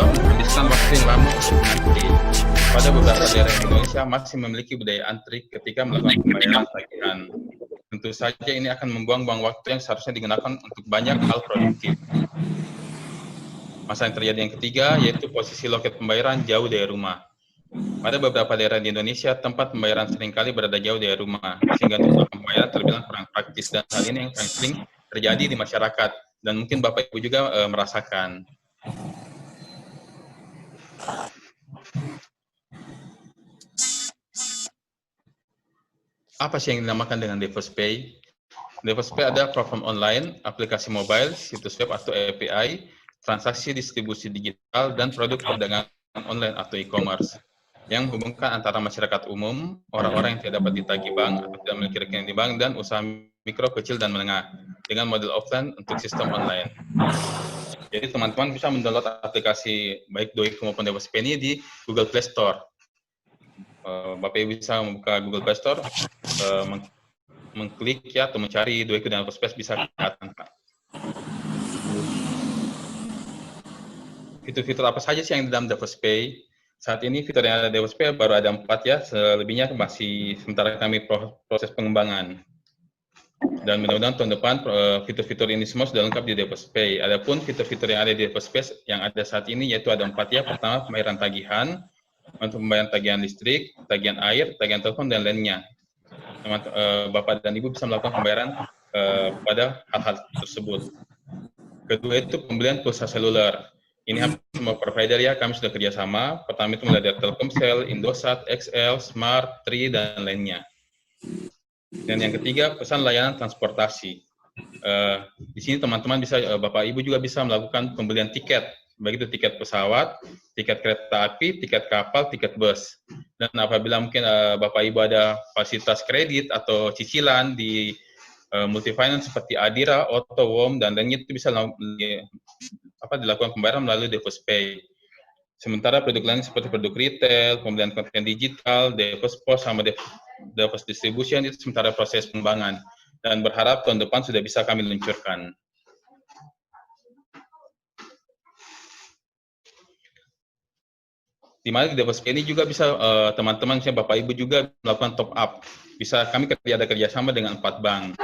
menghabiskan waktu yang lama untuk mengantri. Pada beberapa daerah Indonesia masih memiliki budaya antri ketika melakukan pembayaran tagihan. Tentu saja ini akan membuang-buang waktu yang seharusnya digunakan untuk banyak hal produktif. Masalah yang terjadi yang ketiga yaitu posisi loket pembayaran jauh dari rumah. Pada beberapa daerah di Indonesia, tempat pembayaran seringkali berada jauh dari rumah, sehingga untuk melakukan pembayaran terbilang kurang praktis, dan hal ini yang paling sering terjadi di masyarakat, dan mungkin Bapak Ibu juga merasakan. Apa sih yang dinamakan dengan DevosPay? DevosPay adalah platform online, aplikasi mobile, situs web atau API, transaksi distribusi digital, dan produk perdagangan online atau e-commerce yang menghubungkan antara masyarakat umum, orang-orang yang tidak dapat ditagih bank atau tidak memiliki rekening di bank, dan usaha mikro, kecil, dan menengah dengan model offline untuk sistem online. Jadi teman-teman bisa mendownload aplikasi baik Doiko maupun DevosPay ini di Google Play Store. Bapak Ibu bisa membuka Google Play Store, mengklik ya atau mencari Doiko dan DevosPay bisa kelihatan, Pak. Fitur-fitur apa saja sih yang di dalam DevosPay? Saat ini fitur yang ada di DevosPay baru ada 4 ya, selebihnya masih sementara kami proses pengembangan. Dan mudah-mudahan tahun depan fitur-fitur ini semua sudah lengkap di DevosPay. Adapun fitur-fitur yang ada di DevosPay yang ada saat ini yaitu ada 4 ya. Pertama, pembayaran tagihan, untuk pembayaran tagihan listrik, tagihan air, tagihan telepon, dan lainnya. Bapak dan Ibu bisa melakukan pembayaran pada hal-hal tersebut. Kedua itu pembelian pulsa seluler. Ini hampir semua provider ya, kami sudah kerjasama. Pertama itu mulai dari Telkomsel, Indosat, XL, Smart, Tri, dan lainnya. Dan yang ketiga, pesan layanan transportasi. Di sini teman-teman bisa, Bapak Ibu juga bisa melakukan pembelian tiket, baik itu tiket pesawat, tiket kereta api, tiket kapal, tiket bus. Dan apabila mungkin Bapak Ibu ada fasilitas kredit atau cicilan di multifinance seperti Adira, Auto, WOM, dan lainnya itu bisa dilakukan pembayaran melalui DevosPay. Sementara produk lain seperti produk retail, pembelian konten digital, DevosPos, sama Devos Distribution itu sementara proses pengembangan. Dan berharap tahun depan sudah bisa kami luncurkan. Di mana di DevosPay ini juga bisa teman-teman, misalnya Bapak Ibu juga melakukan top up. Bisa kami ada kerjasama dengan 4 bank,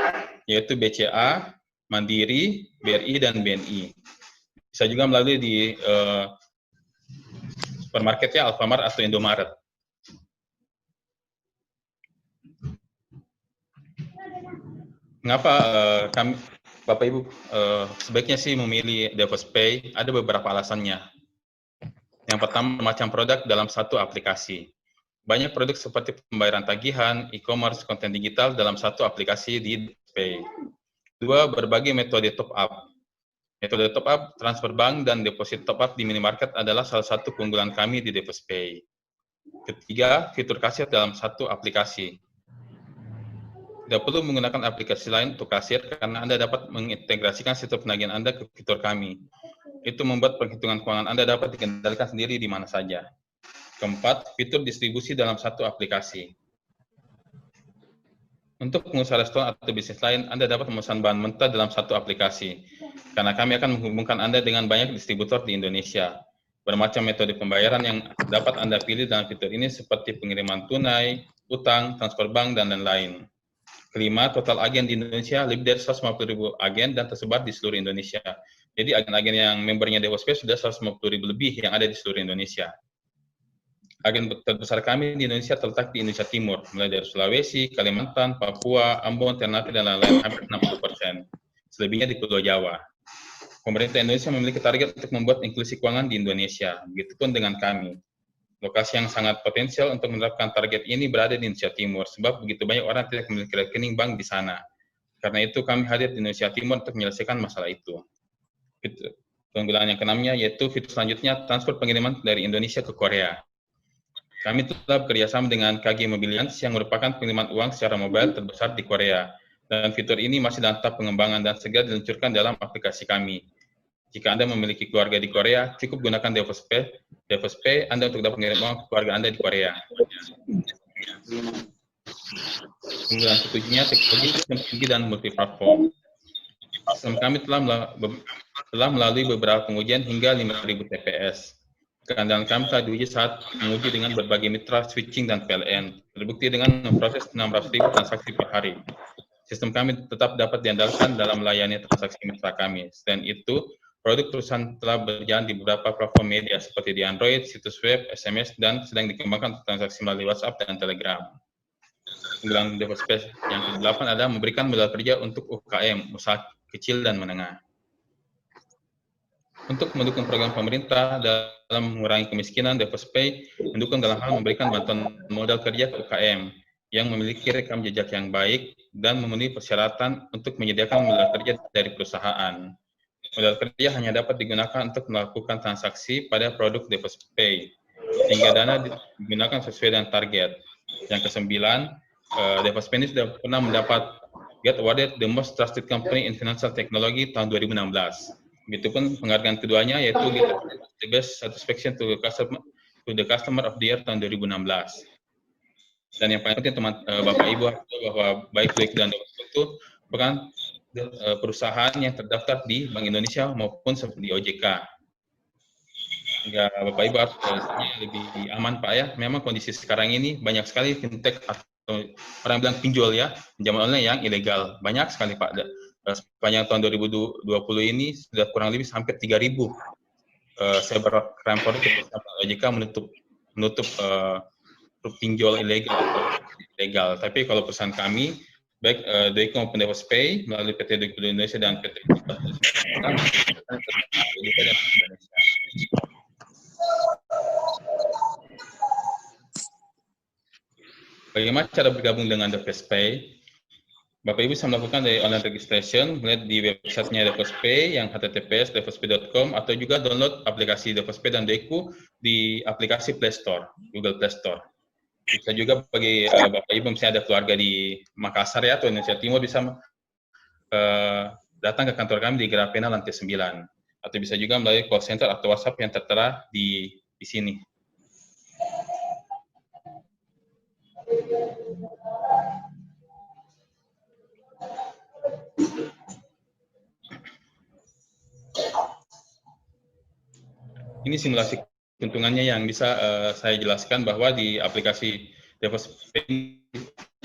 yaitu BCA, Mandiri, BRI, dan BNI. Bisa juga melalui di supermarketnya Alfamart atau Indomaret. Mengapa kami, Bapak Ibu, sebaiknya sih memilih DevosPay? Ada beberapa alasannya. Yang pertama, macam produk dalam satu aplikasi. Banyak produk seperti pembayaran tagihan, e-commerce, konten digital dalam satu aplikasi di DevosPay. Dua, berbagai metode top up. Metode top up, transfer bank, dan deposit top up di minimarket adalah salah satu keunggulan kami di DevosPay. Ketiga, fitur kasir dalam satu aplikasi. Tidak perlu menggunakan aplikasi lain untuk kasir karena Anda dapat mengintegrasikan sistem penagihan Anda ke fitur kami. Itu membuat perhitungan keuangan Anda dapat dikendalikan sendiri di mana saja. Keempat, fitur distribusi dalam satu aplikasi. Untuk pengusaha restoran atau bisnis lain, Anda dapat memesan bahan mentah dalam satu aplikasi, karena kami akan menghubungkan Anda dengan banyak distributor di Indonesia. Bermacam metode pembayaran yang dapat Anda pilih dalam fitur ini seperti pengiriman tunai, utang, transfer bank, dan lain-lain. Kelima, total agen di Indonesia lebih dari 150.000 agen dan tersebar di seluruh Indonesia. Jadi agen-agen yang membernya DevosPay sudah 150.000 lebih yang ada di seluruh Indonesia. Agen terbesar kami di Indonesia terletak di Indonesia Timur, mulai dari Sulawesi, Kalimantan, Papua, Ambon, Ternate, dan lain-lain, hampir 60%. Selebihnya di Pulau Jawa. Pemerintah Indonesia memiliki target untuk membuat inklusi keuangan di Indonesia, begitupun dengan kami. Lokasi yang sangat potensial untuk menerapkan target ini berada di Indonesia Timur, sebab begitu banyak orang tidak memiliki rekening bank di sana. Karena itu kami hadir di Indonesia Timur untuk menyelesaikan masalah itu. Keunggulan yang keenamnya yaitu fitur selanjutnya transfer pengiriman dari Indonesia ke Korea. Kami telah bekerjasama dengan KG Mobilians yang merupakan pengiriman uang secara mobile terbesar di Korea. Dan fitur ini masih dalam tahap pengembangan dan segera diluncurkan dalam aplikasi kami. Jika Anda memiliki keluarga di Korea, cukup gunakan DevosPay Anda untuk dapat mengirim uang ke keluarga Anda di Korea. Keunggulan ketujuhnya, teknologi sistem tinggi dan multiplatform. Sistem kami telah melalui beberapa pengujian hingga 5.000 TPS. Dan kami telah diuji saat menguji dengan berbagai mitra switching dan PLN. Terbukti dengan memproses 600.000 transaksi per hari. Sistem kami tetap dapat diandalkan dalam melayani transaksi mitra kami. Selain itu, produk perusahaan telah berjalan di beberapa platform media seperti di Android, situs web, SMS, dan sedang dikembangkan untuk transaksi melalui WhatsApp dan Telegram. Keunggulan DevSpace yang ke-8 adalah memberikan modal kerja untuk UKM, usaha kecil dan menengah. Untuk mendukung program pemerintah dalam mengurangi kemiskinan, DevSpace mendukung dalam hal memberikan bantuan modal kerja ke UKM yang memiliki rekam jejak yang baik dan memenuhi persyaratan untuk menyediakan modal kerja dari perusahaan. Modal kerja hanya dapat digunakan untuk melakukan transaksi pada produk DevSpace, sehingga dana digunakan sesuai dengan target. Yang ke-9, DevSpace ini sudah pernah mendapat Get Awarded the Most Trusted Company in Financial Technology tahun 2016. Begitupun penghargaan keduanya yaitu the Best Satisfaction to the Customer of the Year tahun 2016. Dan yang paling penting Bapak Ibu bahwa baik DOECU dan DevSpace itu merupakan perusahaan yang terdaftar di Bank Indonesia maupun di OJK. Sehingga Bapak Ibu harus lebih aman Pak ya. Memang kondisi sekarang ini banyak sekali fintech atau orang bilang pinjol ya, pinjaman online yang ilegal. Banyak sekali Pak. Sepanjang tahun 2020 ini sudah kurang lebih hampir 3.000 cybercrime product OJK menutup pinjol ilegal atau legal. Tapi kalau perusahaan kami, baik DOECU maupun DevSpace melalui PT DOECU Indonesia dan PT Indonesia. Bagaimana cara bergabung dengan DevSpace? Bapak Ibu bisa melakukan dari online registration, mulai di websitenya DevSpace yang https://devspace.com atau juga download aplikasi DevSpace dan DOECU di aplikasi Play Store, Google Play Store. Bisa juga bagi Bapak Ibu misalnya ada keluarga di Makassar ya atau Indonesia Timur bisa datang ke kantor kami di Grapena lantai 9 atau bisa juga melalui call center atau WhatsApp yang tertera di sini. Ini simulasi keuntungannya yang bisa saya jelaskan bahwa di aplikasi DevSpace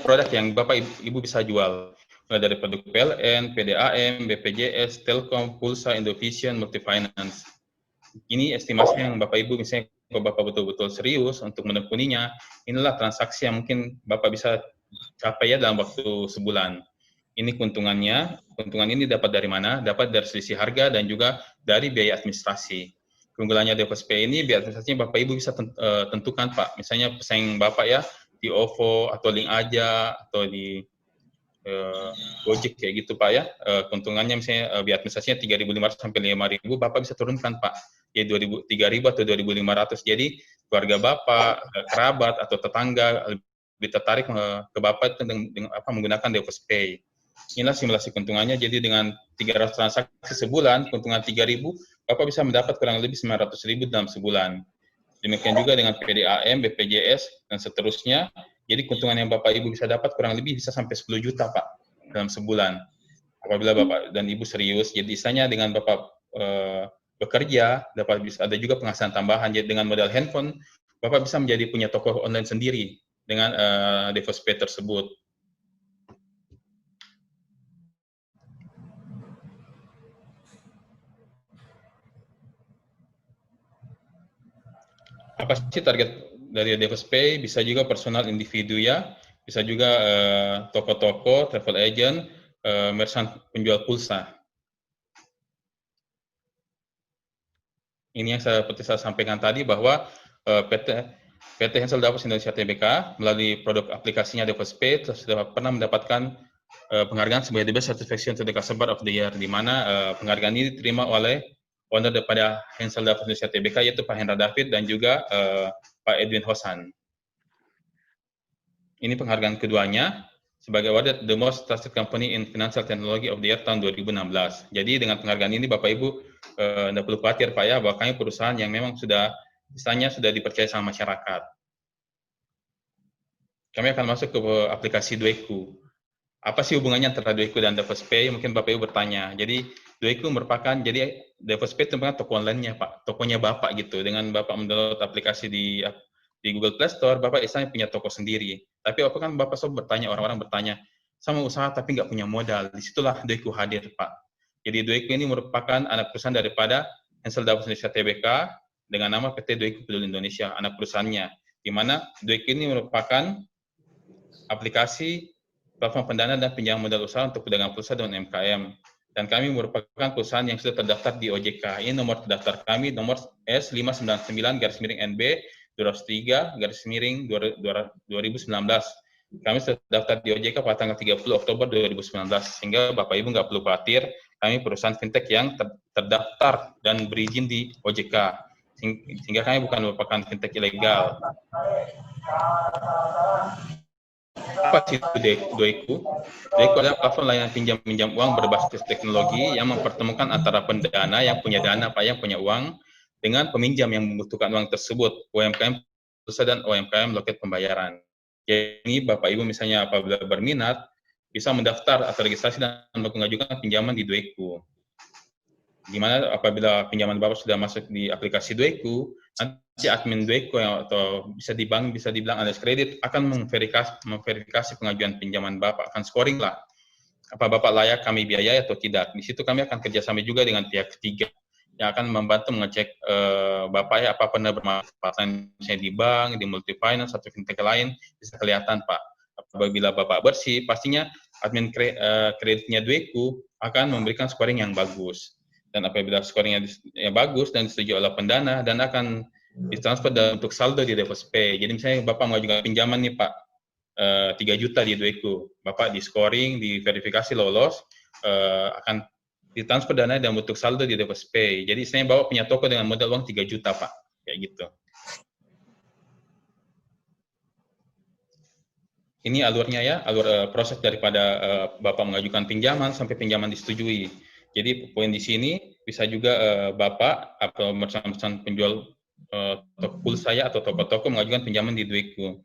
produk yang Bapak Ibu bisa jual dari produk PLN, PDAM, BPJS, Telkom, Pulsa, Indovision, Multifinance. Ini estimasi yang Bapak Ibu misalnya kalau Bapak betul-betul serius untuk menekuninya, inilah transaksi yang mungkin Bapak bisa capai ya dalam waktu sebulan. Ini keuntungannya. Keuntungan ini dapat dari mana? Dapat dari selisih harga dan juga dari biaya administrasi. Keunggulannya DevSpace ini biaya administrasinya Bapak Ibu bisa tentukan Pak. Misalnya pesaing Bapak ya di OVO atau Link Aja atau di Gojek kayak gitu Pak ya. Keuntungannya misalnya biaya administrasinya 3.500 sampai 5.000, Bapak bisa turunkan Pak. Ya 3.000 atau 2.500. Jadi keluarga Bapak, kerabat atau tetangga lebih tertarik ke Bapak dengan menggunakan DevSpace. Inilah simulasi keuntungannya. Jadi dengan 300 transaksi sebulan, keuntungan 3.000, Bapak bisa mendapat kurang lebih 900.000 dalam sebulan. Demikian juga dengan PDAM, BPJS, dan seterusnya. Jadi keuntungan yang Bapak Ibu bisa dapat kurang lebih bisa sampai 10 juta Pak dalam sebulan. Apabila Bapak dan Ibu serius, jadi istilahnya dengan Bapak bekerja, dapat bisa ada juga penghasilan tambahan. Jadi dengan modal handphone, Bapak bisa menjadi punya toko online sendiri dengan DevSpace tersebut. Apa sih target dari DevSpace? Bisa juga personal individu ya, bisa juga toko-toko, travel agent, merchant penjual pulsa. Ini yang seperti saya sampaikan tadi bahwa PT Hensel Davos Indonesia Tbk melalui produk aplikasinya DevSpace sudah pernah mendapatkan penghargaan sebagai The Best Satisfaction to the Customer of the Year, di mana penghargaan ini diterima oleh owner daripada Hensel Davos Indonesia Tbk yaitu Pak Hendra David dan juga Pak Edwin Hosan. Ini penghargaan keduanya sebagai awarded The Most Trusted Company in Financial Technology of the Year tahun 2016. Jadi dengan penghargaan ini Bapak Ibu tidak perlu khawatir Pak ya, bahwa kami perusahaan yang memang misalnya sudah dipercaya sama masyarakat. Kami akan masuk ke aplikasi DOECU. Apa sih hubungannya antara DOECU dan DevSpace? Mungkin Bapak Ibu bertanya. Jadi Doeku merupakan, jadi DevosPay itu merupakan toko online-nya Pak, tokonya Bapak gitu. Dengan Bapak mendownload aplikasi di Google Play Store, Bapak istilahnya punya toko sendiri. Tapi apa kan Bapak selalu bertanya, orang-orang bertanya, sama usaha tapi nggak punya modal. Disitulah Doeku hadir Pak. Jadi Doeku ini merupakan anak perusahaan daripada Hansel Davos Indonesia Tbk dengan nama PT Doeku Peduli Indonesia, anak perusahaannya. Di mana Doeku ini merupakan aplikasi platform pendana dan pinjaman modal usaha untuk pedagang pulsa dan UMKM. Dan kami merupakan perusahaan yang sudah terdaftar di OJK. Ini nomor terdaftar kami, nomor S599-NB 203-2019. Kami sudah terdaftar di OJK pada tanggal 30 Oktober 2019. Sehingga Bapak Ibu nggak perlu khawatir, kami perusahaan fintech yang terdaftar dan berizin di OJK. Sehingga kami bukan merupakan fintech ilegal. Apa sih itu Doeku? Doeku adalah platform layanan pinjam uang berbasis teknologi yang mempertemukan antara pendana yang punya dana, Pak, yang punya uang, dengan peminjam yang membutuhkan uang tersebut, UMKM pusat dan UMKM loket pembayaran. Jadi Bapak Ibu misalnya apabila berminat, bisa mendaftar atau registrasi dan mengajukan pinjaman di Doeku. Di mana apabila pinjaman Bapak sudah masuk di aplikasi Doeku, nanti admin Doeku atau bisa dibilang analis kredit akan memverifikasi pengajuan pinjaman Bapak, akan scoring lah. Apa Bapak layak kami biayai atau tidak. Di situ kami akan kerjasama juga dengan pihak ketiga yang akan membantu mengecek Bapak ya apa pernah bermanfaatan misalnya di bank, di multi finance atau fintech lain, bisa kelihatan Pak. Apabila Bapak bersih, pastinya admin kreditnya Doeku akan memberikan scoring yang bagus. Dan apabila scoringnya bagus dan disetujui oleh pendana, dan akan ditransfer untuk saldo di DevosPay. Jadi misalnya Bapak mengajukan pinjaman nih Pak, 3 juta di Doeku, Bapak di scoring, diverifikasi lolos, akan ditransfer dana dan bentuk saldo di DevosPay. Jadi istilahnya Bapak punya toko dengan modal uang 3 juta Pak, kayak gitu. Ini alurnya ya, alur proses daripada Bapak mengajukan pinjaman sampai pinjaman disetujui. Jadi poin di sini bisa juga Bapak atau merchant penjual toko pulsa atau toko-toko mengajukan pinjaman di Doeku.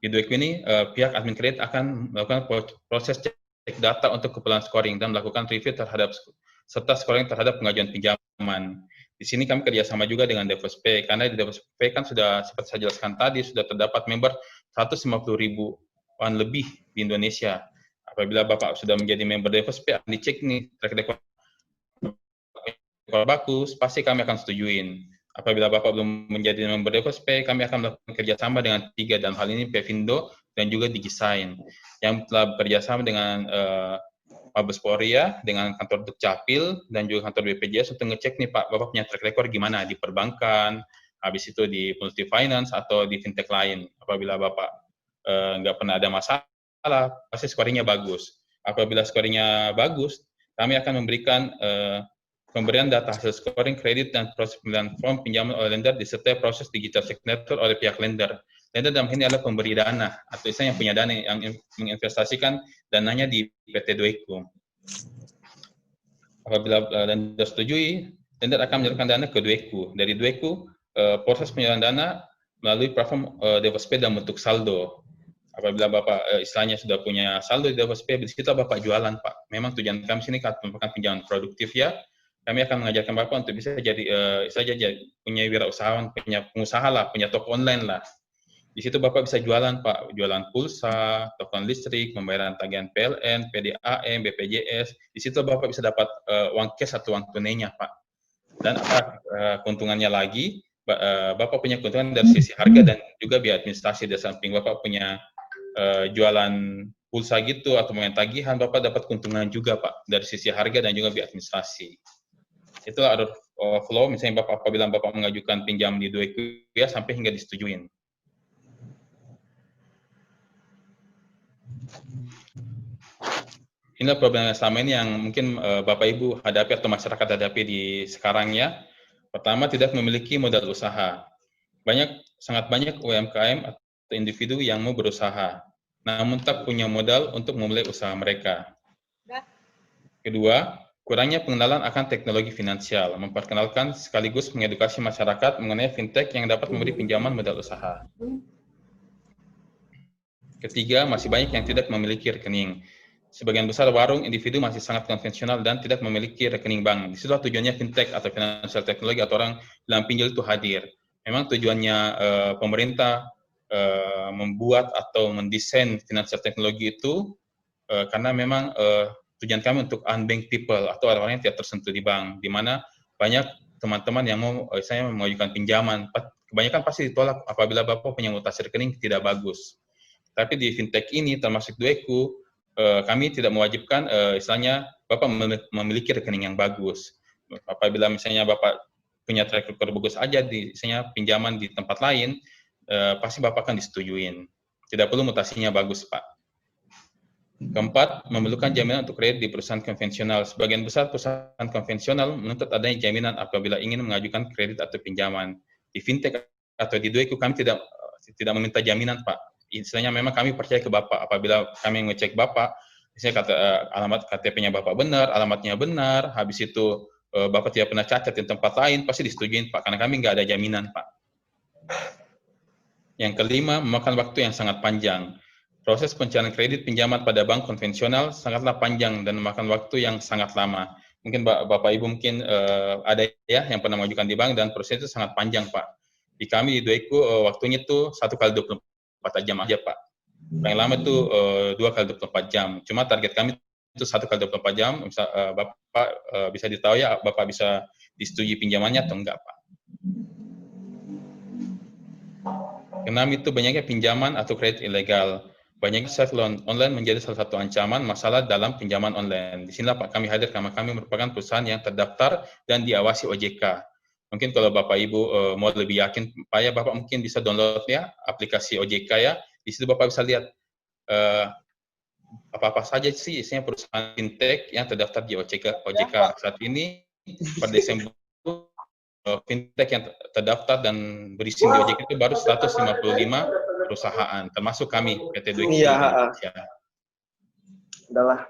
Di Doeku ini pihak admin kredit akan melakukan proses cek data untuk keperluan scoring dan melakukan review terhadap serta scoring terhadap pengajuan pinjaman. Di sini kami kerjasama juga dengan DevosPay karena di DevosPay kan sudah seperti saya jelaskan tadi sudah terdapat member 150.000-an lebih di Indonesia. Apabila Bapak sudah menjadi member DevosPay, akan dicek nih track record kalau bagus, pasti kami akan setujuin. Apabila Bapak belum menjadi member DevosPay, kami akan melakukan kerjasama dengan 3, dan hal ini Pevindo dan juga DigiSign, yang telah bekerjasama dengan Mabes Polri ya, dengan kantor Dukcapil, dan juga kantor BPJS untuk ngecek nih Pak, Bapak punya track record gimana di perbankan, habis itu di multi finance atau di fintech lain. Apabila Bapak nggak pernah ada masalah, pasti scoringnya bagus. Apabila scoringnya bagus, kami akan memberikan pemberian data hasil scoring kredit dan proses pemilihan form pinjaman oleh lender disertai proses digital signature oleh pihak lender. Lender dalam ini adalah pemberi dana atau istilahnya yang punya dana yang menginvestasikan dananya di PT Doeku. Apabila lender setujui, lender akan menyalurkan dana ke Doeku. Dari Doeku, proses penyaluran dana melalui platform DevosPay dalam bentuk saldo. Apabila Bapak istilahnya sudah punya saldo di DevosPay, di situ Bapak jualan Pak. Memang tujuan kami sini merupakan pinjaman produktif ya. Kami akan mengajarkan Bapak untuk bisa jadi punya wirausahawan, punya pengusaha lah, punya toko online lah. Di situ Bapak bisa jualan Pak, jualan pulsa, token listrik, pembayaran tagihan PLN, PDAM, BPJS. Di situ Bapak bisa dapat uang cash atau uang tunainya Pak. Dan apa keuntungannya lagi? Bapak punya keuntungan dari sisi harga dan juga biaya administrasi. Di samping Bapak punya jualan pulsa gitu atau pembayaran tagihan, Bapak dapat keuntungan juga Pak dari sisi harga dan juga biaya administrasi. Itulah alur flow, misalnya Bapak apabila Bapak mengajukan pinjam di Doeku ya sampai hingga disetujuin. Inilah problem yang selama ini yang mungkin Bapak Ibu hadapi atau masyarakat hadapi di sekarang ya. Pertama, tidak memiliki modal usaha. Sangat banyak UMKM atau individu yang mau berusaha, namun tak punya modal untuk memulai usaha mereka. Kedua, kurangnya pengenalan akan teknologi finansial, memperkenalkan sekaligus mengedukasi masyarakat mengenai fintech yang dapat memberi pinjaman modal usaha. Ketiga, masih banyak yang tidak memiliki rekening. sebagian besar warung individu masih sangat konvensional dan tidak memiliki rekening bank. Disitulah tujuannya fintech atau financial technology atau orang bilang pinjol itu hadir. Memang tujuannya pemerintah membuat atau mendesain financial technology itu karena memang tujuan kami untuk unbanked people atau orang-orang yang tidak tersentuh di bank, di mana banyak teman-teman yang mau saya mengajukan pinjaman, kebanyakan pasti ditolak apabila Bapak punya mutasi rekening tidak bagus. Tapi di fintech ini termasuk Dueku, kami tidak mewajibkan istilahnya Bapak memiliki rekening yang bagus. Apabila misalnya Bapak punya track record bagus aja di misalnya pinjaman di tempat lain, pasti Bapak akan disetujuin. Tidak perlu mutasinya bagus, Pak. Keempat, memerlukan jaminan untuk kredit di perusahaan konvensional. Sebagian besar perusahaan konvensional menuntut adanya jaminan apabila ingin mengajukan kredit atau pinjaman. Di fintech atau di Dueku kami tidak meminta jaminan, Pak. Istilahnya memang kami percaya ke Bapak. Apabila kami ngecek Bapak, misalnya alamat KTP-nya Bapak benar, alamatnya benar, habis itu Bapak tidak pernah cacat di tempat lain, pasti disetujuin, Pak. Karena kami nggak ada jaminan, Pak. Yang kelima, memakan waktu yang sangat panjang. Proses pencairan kredit pinjaman pada bank konvensional sangatlah panjang dan memakan waktu yang sangat lama. Mungkin Bapak Ibu mungkin ada ya yang pernah mengajukan di bank dan proses itu sangat panjang, Pak. Di kami di Dueku waktunya itu 1 kali 24 jam aja, Pak. Paling lama itu 2 kali 24 jam. Cuma target kami itu 1 kali 24 jam. Bisa, Bapak bisa ditahu ya, Bapak bisa disetujui pinjamannya atau enggak, Pak. Keenam itu banyaknya pinjaman atau kredit ilegal. Banyaknya site loan online menjadi salah satu ancaman masalah dalam pinjaman online. Di sinilah Pak kami hadir karena kami merupakan perusahaan yang terdaftar dan diawasi OJK. Mungkin kalau Bapak Ibu mau lebih yakin, Pak ya, Bapak mungkin bisa download ya aplikasi OJK ya. Di situ Bapak bisa lihat apa-apa saja sih isinya perusahaan fintech yang terdaftar di OJK. Saat ini pada Desember fintech yang terdaftar dan berizin di OJK itu baru 155 perusahaan, termasuk kami, PT Dueku Indonesia. Adalah.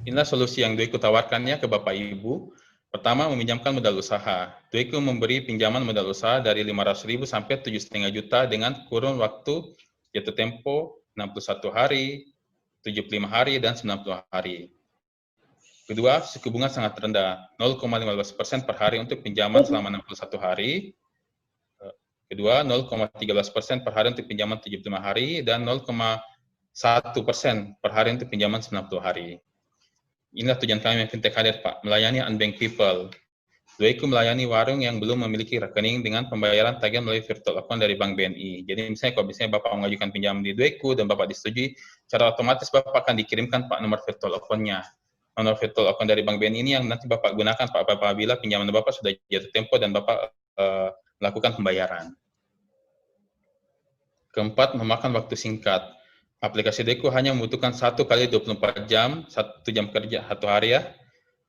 Inilah solusi yang Dueku tawarkannya ke Bapak Ibu. Pertama, meminjamkan modal usaha. Dueku memberi pinjaman modal usaha dari 500.000 sampai 7,5 juta dengan kurun waktu jatuh tempo 61 hari, 75 hari, dan 90 hari. Kedua, suku bunga sangat rendah, 0,15% per hari untuk pinjaman selama 61 hari. Kedua, 0,13% per hari untuk pinjaman 75 hari, dan 0,1% per hari untuk pinjaman 90 hari. Inilah tujuan kami yang fintech hadir, Pak, melayani unbanked people. Dueku melayani warung yang belum memiliki rekening dengan pembayaran tagihan melalui virtual account dari Bank BNI. Jadi misalnya kalau misalnya Bapak mengajukan pinjaman di Dueku dan Bapak disetujui, secara otomatis Bapak akan dikirimkan Pak nomor virtual account-nya. Nomor virtual account dari Bank BNI ini yang nanti Bapak gunakan Pak apabila pinjaman Bapak sudah jatuh tempo dan Bapak melakukan pembayaran. Keempat, memakan waktu singkat. Aplikasi Dueku hanya membutuhkan 1 kali 24 jam, 1 jam kerja, 1 hari ya,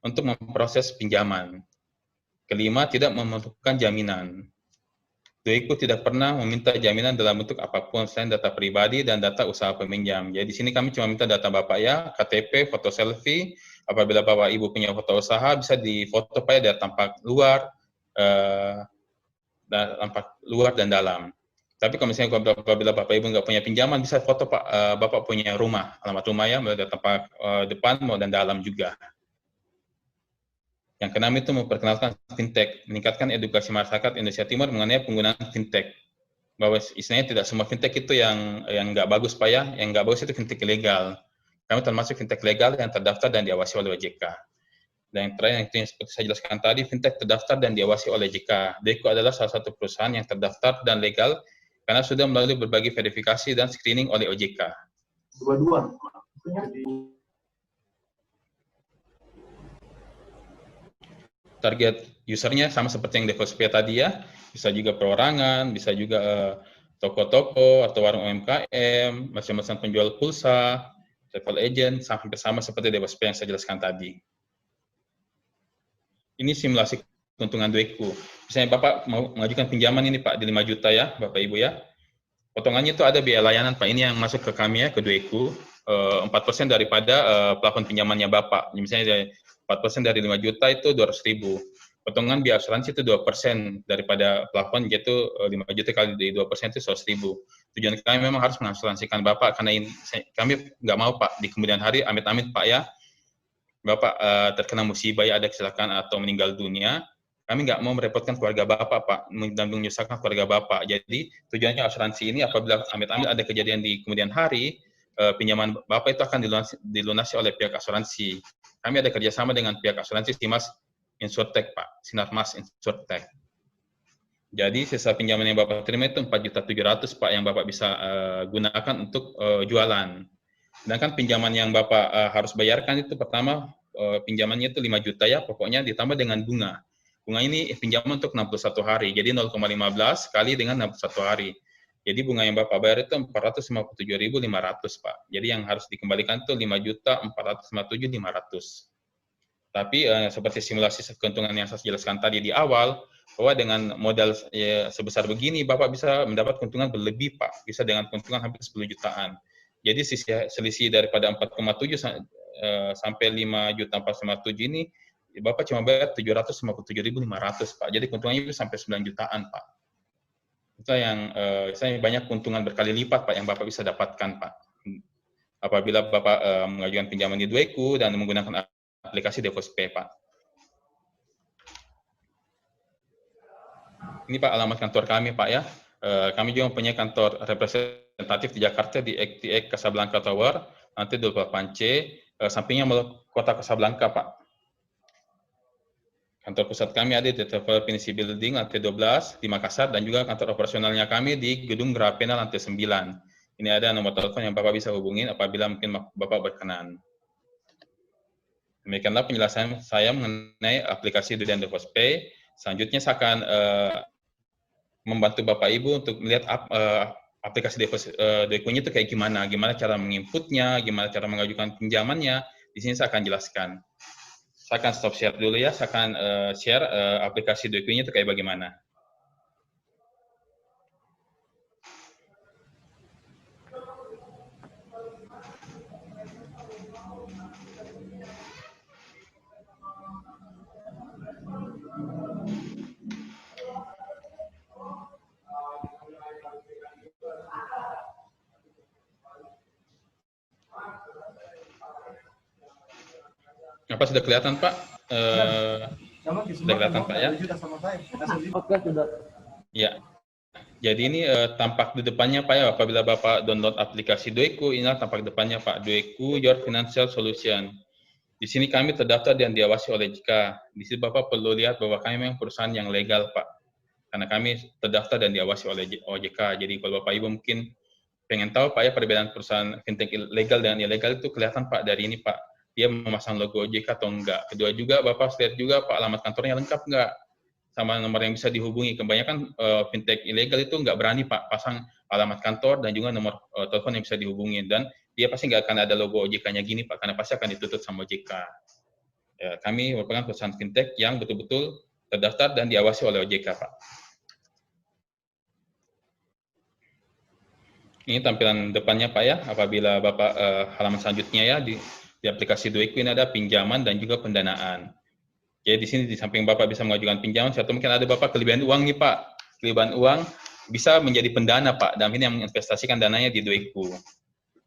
untuk memproses pinjaman. Kelima, tidak memerlukan jaminan. Dueku tidak pernah meminta jaminan dalam bentuk apapun selain data pribadi dan data usaha peminjam. Jadi di sini kami cuma minta data Bapak ya, KTP, foto selfie. Apabila Bapak Ibu punya foto usaha, bisa difoto Pak ya dari tampak luar, dan dalam. Tapi kalau misalnya apabila Bapak Ibu nggak punya pinjaman, bisa foto Pak, Bapak punya rumah, alamat rumah ya, mulai dari tampak depan dan dalam juga. Yang keenam itu memperkenalkan fintech, meningkatkan edukasi masyarakat Indonesia Timur mengenai penggunaan fintech. Bahwa istilahnya tidak semua fintech itu yang nggak bagus Pak ya, yang nggak bagus itu fintech ilegal. Kami termasuk fintech legal yang terdaftar dan diawasi oleh OJK. Dan yang terakhir, yang seperti saya jelaskan tadi, fintech terdaftar dan diawasi oleh OJK. Dueku adalah salah satu perusahaan yang terdaftar dan legal karena sudah melalui berbagai verifikasi dan screening oleh OJK. Dua-dua. Target usernya sama seperti yang Devosopia tadi ya, bisa juga perorangan, bisa juga toko-toko atau warung UMKM, macam-macam penjual pulsa, travel agent, hampir sama seperti Devosopia yang saya jelaskan tadi. Ini simulasi keuntungan Dueku. Misalnya Bapak mau mengajukan pinjaman ini Pak di 5 juta ya, Bapak Ibu ya. Potongannya itu ada biaya layanan Pak, ini yang masuk ke kami ya, ke Dueku. 4% daripada plafon pinjamannya Bapak. Misalnya 4% dari 5 juta itu 200.000. Potongan biaya asuransi itu 2% daripada plafon, yaitu 5 juta kali dari 2% itu 100.000. Tujuan kami memang harus mengasuransikan Bapak, karena ini, kami nggak mau Pak, di kemudian hari, amit-amit Pak ya, Bapak terkena musibah, ya ada kecelakaan atau meninggal dunia, kami nggak mau merepotkan keluarga Bapak Pak, dan menyusahkan keluarga Bapak. Jadi tujuannya asuransi ini apabila amit-amit ada kejadian di kemudian hari, pinjaman Bapak itu akan dilunasi oleh pihak asuransi. Kami ada kerjasama dengan pihak asuransi Simas Insurtech Pak, Sinarmas Insurtech. Jadi sisa pinjaman yang Bapak terima itu 4.700.000 Pak, yang Bapak bisa gunakan untuk jualan. Sedangkan pinjaman yang Bapak harus bayarkan itu pertama pinjamannya itu 5 juta ya, pokoknya ditambah dengan bunga. Bunga ini pinjaman untuk 61 hari, jadi 0,15 kali dengan 61 hari. Jadi bunga yang Bapak bayar itu 457.500 Pak. Jadi yang harus dikembalikan itu 5.457.500. Tapi seperti simulasi keuntungan yang saya jelaskan tadi di awal, bahwa dengan modal sebesar begini, Bapak bisa mendapat keuntungan berlebih, Pak. Bisa dengan keuntungan hampir 10 jutaan. Jadi selisih daripada 4,7 sampai 5.457 ini, Bapak cuma bayar 757.500, Pak. Jadi keuntungannya bisa sampai 9 jutaan, Pak. Itu yang saya banyak keuntungan berkali lipat, Pak, yang Bapak bisa dapatkan, Pak. Apabila Bapak mengajukan pinjaman di Dueku dan menggunakan aplikasi DevosPay, Pak. Ini Pak alamat kantor kami, Pak ya. Kami juga mempunyai kantor representatif di Jakarta di XTX Casablanca Tower, nanti 28C, sampingnya Mall Kota Casablanca, Pak. Kantor pusat kami ada di Travel Pinisi Building, lantai 12, di Makassar, dan juga kantor operasionalnya kami di Gedung Grapena, lantai 9. Ini ada nomor telepon yang Bapak bisa hubungin apabila mungkin Bapak berkenan. Demikianlah penjelasan saya mengenai aplikasi Dudan DevosPay. Selanjutnya saya akan membantu Bapak Ibu untuk melihat aplikasi Deku-nya itu kayak gimana cara menginputnya, gimana cara mengajukan pinjamannya. Di sini saya akan jelaskan. Saya akan stop share dulu ya, saya akan share aplikasi Deku-nya itu kayak bagaimana. Apa sudah kelihatan Pak? Sudah kelihatan Pak ya? Oke, sudah. Ya. Jadi ini tampak di depannya Pak ya, apabila Bapak download aplikasi Dueku, inilah tampak depannya Pak, Dueku Your Financial Solution. Di sini kami terdaftar dan diawasi oleh JIKA. Di sini Bapak perlu lihat bahwa kami memang perusahaan yang legal Pak, karena kami terdaftar dan diawasi oleh OJK. Jadi kalau Bapak Ibu mungkin pengen tahu Pak ya perbedaan perusahaan fintech legal dan ilegal itu kelihatan Pak dari ini Pak. Dia memasang logo OJK atau enggak. Kedua juga Bapak lihat juga Pak alamat kantornya lengkap enggak, sama nomor yang bisa dihubungi. Kebanyakan fintech ilegal itu nggak berani Pak pasang alamat kantor dan juga nomor telepon yang bisa dihubungi, dan dia pasti nggak akan ada logo OJK-nya gini Pak, karena pasti akan ditutup sama OJK. Ya, kami merupakan perusahaan fintech yang betul-betul terdaftar dan diawasi oleh OJK Pak. Ini tampilan depannya Pak ya, apabila Bapak halaman selanjutnya ya, di aplikasi Dueku ini ada pinjaman dan juga pendanaan. Jadi di sini di samping Bapak bisa mengajukan pinjaman, satu mungkin ada Bapak kelebihan uang nih Pak. Kelebihan uang bisa menjadi pendana Pak, dan ini yang menginvestasikan dananya di Dueku.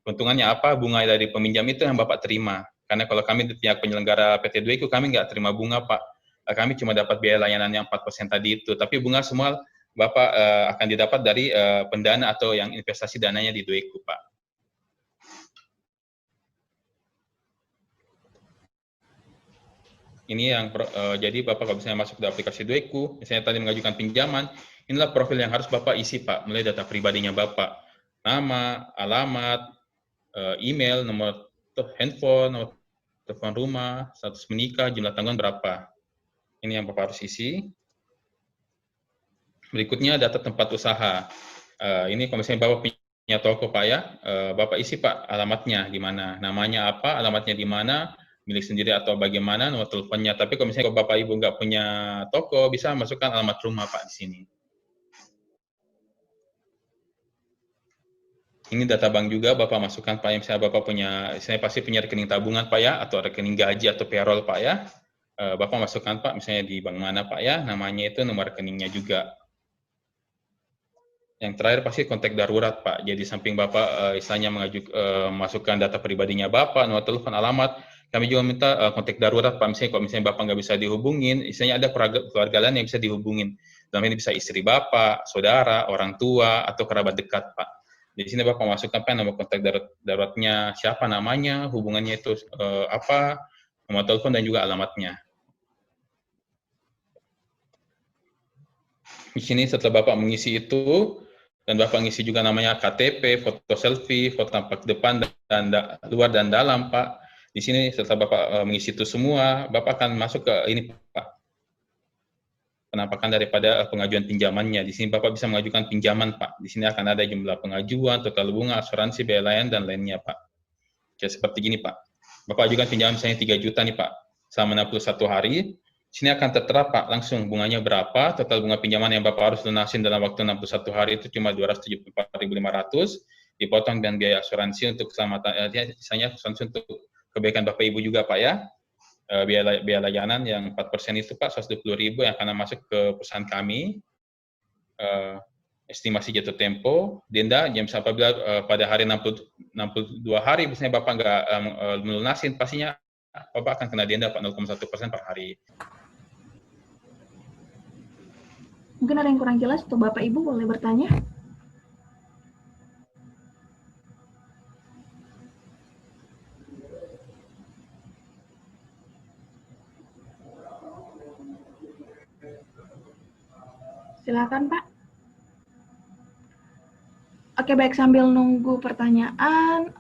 Keuntungannya apa? Bunga dari peminjam itu yang Bapak terima. Karena kalau kami di pihak penyelenggara PT Dueku, kami nggak terima bunga Pak. Kami cuma dapat biaya layanan yang 4% tadi itu, tapi bunga semua Bapak akan didapat dari pendana atau yang investasi dananya di Dueku Pak. Ini yang jadi Bapak kalau misalnya masuk ke aplikasi Dueku, misalnya tadi mengajukan pinjaman, inilah profil yang harus Bapak isi Pak, mulai data pribadinya Bapak, nama, alamat, email, nomor handphone, nomor telepon rumah, status menikah, jumlah tanggungan berapa. Ini yang Bapak harus isi. Berikutnya data tempat usaha. Ini kalau misalnya Bapak punya toko Pak ya, Bapak isi Pak alamatnya di mana, namanya apa, alamatnya di mana, milik sendiri atau bagaimana, nomor teleponnya. Tapi kalau misalnya Bapak Ibu nggak punya toko, bisa masukkan alamat rumah Pak di sini. Ini data bank juga Bapak masukkan Pak, yang misalnya Bapak punya, saya pasti punya rekening tabungan Pak ya, atau rekening gaji atau payroll Pak ya. Bapak masukkan Pak, misalnya di bank mana Pak ya, namanya itu, nomor rekeningnya juga. Yang terakhir pasti kontak darurat Pak. Jadi samping Bapak istilahnya masukkan data pribadinya Bapak, nomor telepon, alamat, kami juga minta kontak darurat Pak. Misalnya kalau misalnya Bapak nggak bisa dihubungin, istilahnya ada keluarga lain yang bisa dihubungin. Dalam ini bisa istri Bapak, saudara, orang tua, atau kerabat dekat Pak. Di sini Bapak masukkan Pak nomor kontak daruratnya, siapa namanya, hubungannya itu apa, nomor telepon dan juga alamatnya. Di sini setelah Bapak mengisi itu, dan Bapak mengisi juga namanya KTP, foto selfie, foto tampak depan dan luar dan dalam, Pak. Di sini setelah Bapak mengisi itu semua, Bapak akan masuk ke ini, Pak. Penampakan daripada pengajuan pinjamannya. Di sini Bapak bisa mengajukan pinjaman, Pak. Di sini akan ada jumlah pengajuan, total bunga, asuransi, biaya layan, dan lainnya, Pak. Oke, seperti gini, Pak. Bapak ajukan pinjaman misalnya 3 juta nih, Pak. Selama 61 hari, sini akan tertera Pak langsung bunganya berapa, total bunga pinjaman yang Bapak harus lunasin dalam waktu 61 hari itu cuma 274.500, dipotong dan biaya asuransi untuk keselamatan, misalnya asuransi untuk kebaikan Bapak Ibu juga Pak ya, biaya layanan yang 4% itu Pak, 120.000 yang akan masuk ke perusahaan kami, estimasi jatuh tempo, denda, jam apabila pada hari 62 hari, misalnya Bapak nggak melunasin, pastinya Bapak akan kena denda Pak 0,1% per hari. Mungkin ada yang kurang jelas untuk Bapak Ibu, boleh bertanya? Silakan Pak. Oke, baik, sambil nunggu pertanyaan,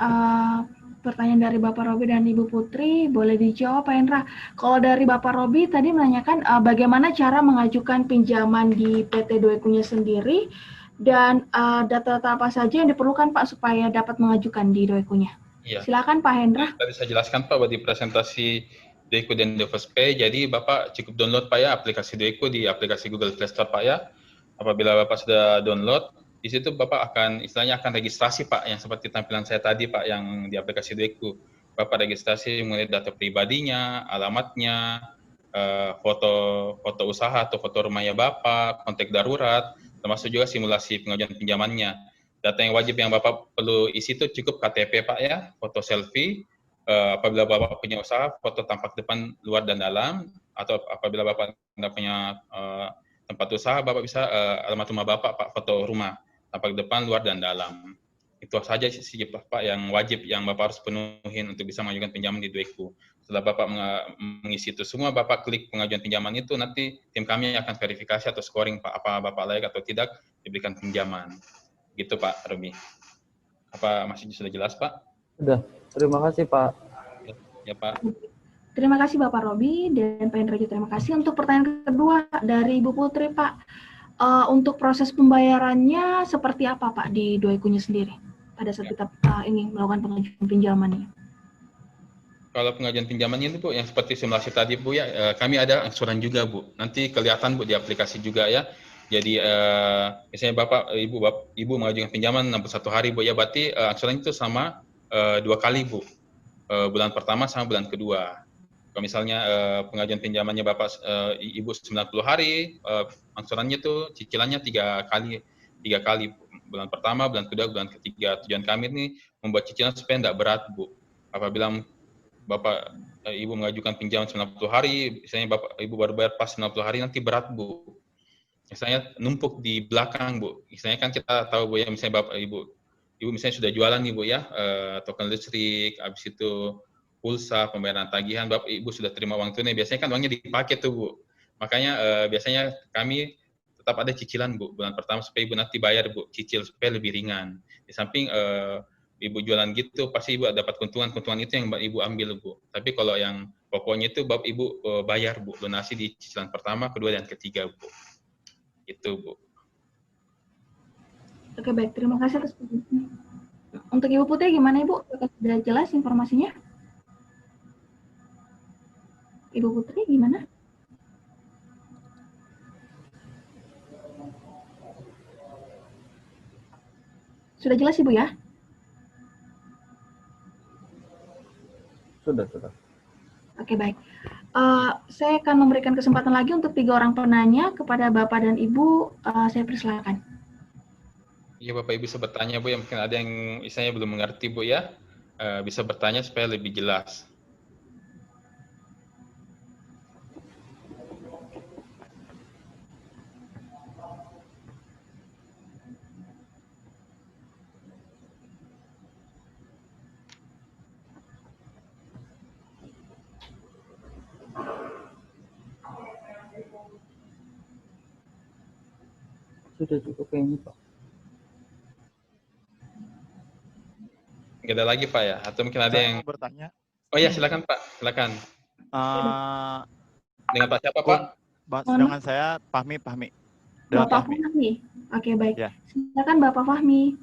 pertanyaan dari Bapak Robi dan Ibu Putri, boleh dijawab Pak Hendra. Kalau dari Bapak Robi tadi menanyakan bagaimana cara mengajukan pinjaman di PT Doekunya sendiri, dan data-data apa saja yang diperlukan Pak supaya dapat mengajukan di Doekunya. Iya. Silakan Pak Hendra. Tadi saya jelaskan Pak di presentasi Doeku dan DevosPay, jadi Bapak cukup download Pak ya aplikasi Doeku di aplikasi Google Play Store Pak ya. Apabila Bapak sudah download, di situ Bapak akan istilahnya akan registrasi Pak, yang seperti tampilan saya tadi Pak yang di aplikasi Doeku. Bapak registrasi mulai data pribadinya, alamatnya, foto foto usaha atau foto rumahnya Bapak, kontak darurat, termasuk juga simulasi pengajuan pinjamannya. Data yang wajib yang Bapak perlu isi itu cukup KTP Pak ya, foto selfie, apabila Bapak punya usaha, foto tampak depan, luar, dan dalam, atau apabila Bapak nggak punya tempat usaha, Bapak bisa alamat rumah Bapak, Pak, foto rumah, tampak depan, luar, dan dalam. Itu saja sih Pak yang wajib yang Bapak harus penuhin untuk bisa mengajukan pinjaman di Doeku. Setelah Bapak mengisi itu semua, Bapak klik pengajuan pinjaman itu, nanti tim kami akan verifikasi atau scoring Pak, apa Bapak layak atau tidak diberikan pinjaman. Gitu Pak Robi. Apa masih sudah jelas Pak? Sudah. Terima kasih Pak. Ya Pak. Terima kasih Bapak Robi dan Pak Hendra juga terima kasih. Untuk pertanyaan kedua dari Ibu Putri Pak, untuk proses pembayarannya seperti apa Pak di Doekunya sendiri pada saat kita ini melakukan pengajuan pinjamannya? Kalau pengajuan pinjamannya itu Bu, yang seperti simulasi tadi Bu ya, kami ada angsuran juga Bu. Nanti kelihatan Bu di aplikasi juga ya. Jadi misalnya Ibu mengajukan pinjaman 61 hari Bu ya, berarti angsuran itu sama 2 kali Bu. Bulan pertama sama bulan kedua. Kalau misalnya pengajuan pinjamannya Bapak Ibu 90 hari, angsurannya itu cicilannya 3 kali. 3 kali Bu. Bulan pertama, bulan kedua, bulan ketiga. Tujuan kami ini membuat cicilan supaya tidak berat Bu. Apabila Bapak Ibu mengajukan pinjaman 90 hari, misalnya Bapak Ibu baru bayar pas 90 hari, nanti berat Bu. Misalnya numpuk di belakang Bu. Misalnya kan kita tahu Bu ya, misalnya Bapak Ibu misalnya sudah jualan nih Bu ya, token listrik, habis itu pulsa, pembayaran tagihan, Bapak Ibu sudah terima uang tunai, biasanya kan uangnya dipakai tuh Bu. Makanya biasanya kami tetap ada cicilan Bu, bulan pertama supaya Ibu nanti bayar Bu, cicil supaya lebih ringan. Di samping Ibu jualan gitu, pasti Ibu dapat keuntungan itu yang Ibu ambil Bu. Tapi kalau yang pokoknya itu Bapak Ibu bayar Bu, lunasi di cicilan pertama, kedua, dan ketiga Bu. Itu Bu. Oke baik, terima kasih atas penjelasannya. Untuk Ibu Putri gimana Ibu? Sudah jelas informasinya? Ibu Putri gimana? Sudah jelas Ibu ya? Sudah. Oke baik. Saya akan memberikan kesempatan lagi untuk 3 orang penanya kepada Bapak dan Ibu. Saya persilakan. Iya Bapak Ibu bisa bertanya Bu, yang mungkin ada yang misalnya belum mengerti Bu ya, bisa bertanya supaya lebih jelas. Sudah cukup kayaknya, Pak. Nggak ada lagi Pak ya? Atau mungkin ada Saya yang... mau bertanya. Oh ya silakan Pak, silakan. eh Dengan Pak siapa Pak? kun- dengan saya Fahmi. Dengan Bapak Fahmi. Fahmi. Oke, baik. Ya. Silakan Bapak Fahmi.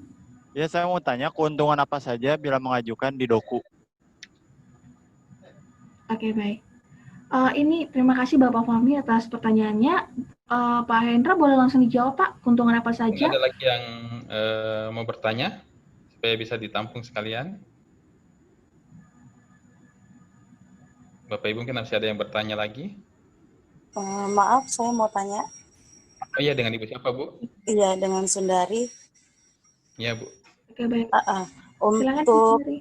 Ya, saya mau tanya keuntungan apa saja bila mengajukan di Doku? Oke, baik. Ini terima kasih Bapak Fahmi atas pertanyaannya. Pak Hendra boleh langsung dijawab Pak, keuntungan apa Mungkin saja? ada lagi yang mau bertanya supaya bisa ditampung sekalian. Bapak Ibu mungkin masih ada yang bertanya lagi? Maaf, saya mau tanya. Oh iya, dengan Ibu siapa Bu? Iya, dengan Sundari. Iya Bu. Oke, baik. Silakan Untuk Sundari.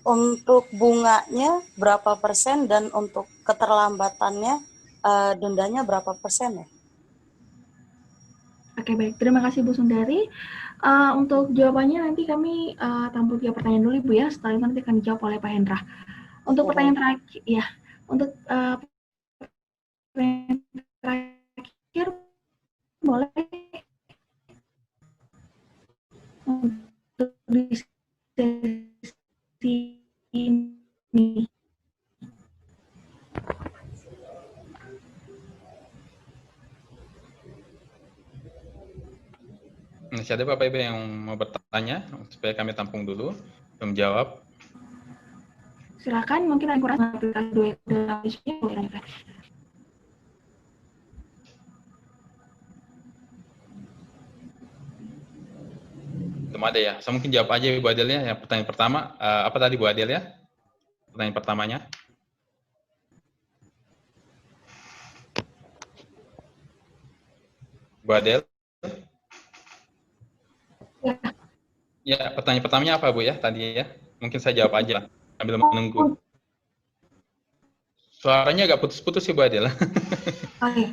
untuk bunganya berapa persen dan untuk keterlambatannya dendanya berapa persen ya? Oke, baik. Terima kasih Bu Sundari. Untuk jawabannya nanti kami tampung 3 pertanyaan dulu Bu ya. Setelah itu nanti akan dijawab oleh Pak Hendra. Untuk pertanyaan terakhir, ya. Untuk pertanyaan terakhir boleh untuk di sesi ini. Masih ada Bapak Ibu yang mau bertanya supaya kami tampung dulu, belum jawab. Silakan, mungkin yang kurang aplikasi dua boleh. Belum ada ya. Saya mungkin jawab aja Bu Adel ya. Yang pertanyaan pertama, apa tadi Bu Adel ya? Pertanyaan pertamanya. Bu Adel? Ya. Ya, pertanyaan pertamanya apa Bu ya tadi ya? Mungkin saya jawab aja sambil menunggu. Suaranya agak putus-putus sih Bu Adel. Oke.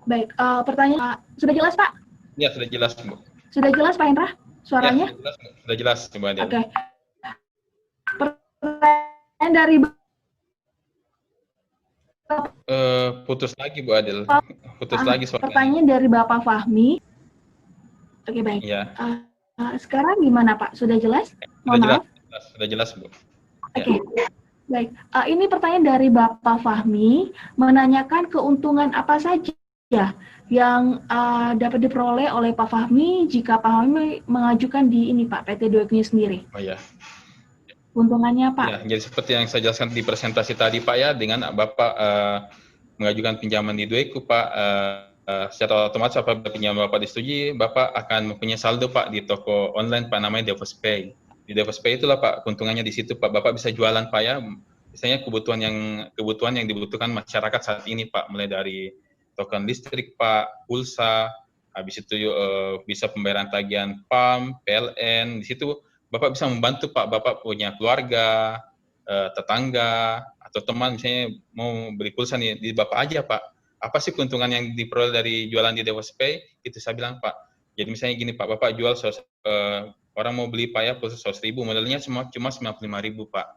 Baik, pertanyaan sudah jelas Pak? Ya, sudah jelas Bu. Sudah jelas Pak Hendra suaranya? Ya, sudah jelas Bu Adel. Oke. Pertanyaan dari Putus lagi Bu Adel. Putus lagi suaranya. Pertanyaan dari Bapak Fahmi. Oke, baik. Ya. Sekarang gimana Pak? Sudah jelas? Sudah jelas, sudah jelas Bu. Oke. Baik. Ini pertanyaan dari Bapak Fahmi menanyakan keuntungan apa saja yang dapat diperoleh oleh Pak Fahmi jika Pak Fahmi mengajukan di ini Pak PT Dueknya sendiri. Oh ya. Keuntungannya Pak. Ya, jadi seperti yang saya jelaskan di presentasi tadi Pak ya, dengan Bapak mengajukan pinjaman di Dueku Pak, secara otomatis apabila pinjaman Bapak disetujui, Bapak akan mempunyai saldo Pak di toko online Pak, namanya DevosPay. Di DevosPay itulah Pak keuntungannya di situ Pak, Bapak bisa jualan Pak ya, misalnya kebutuhan yang dibutuhkan masyarakat saat ini Pak, mulai dari token listrik Pak, pulsa, habis itu bisa pembayaran tagihan PAM, PLN, di situ Bapak bisa membantu Pak, Bapak punya keluarga, tetangga, atau teman misalnya mau beli pulsa nih, di Bapak aja Pak. Apa sih keuntungan yang diperoleh dari jualan di DevosPay? Itu saya bilang Pak. Jadi misalnya gini Pak, Bapak jual orang mau beli Pak ya pulsa 100.000, modelnya cuma 95.000 Pak.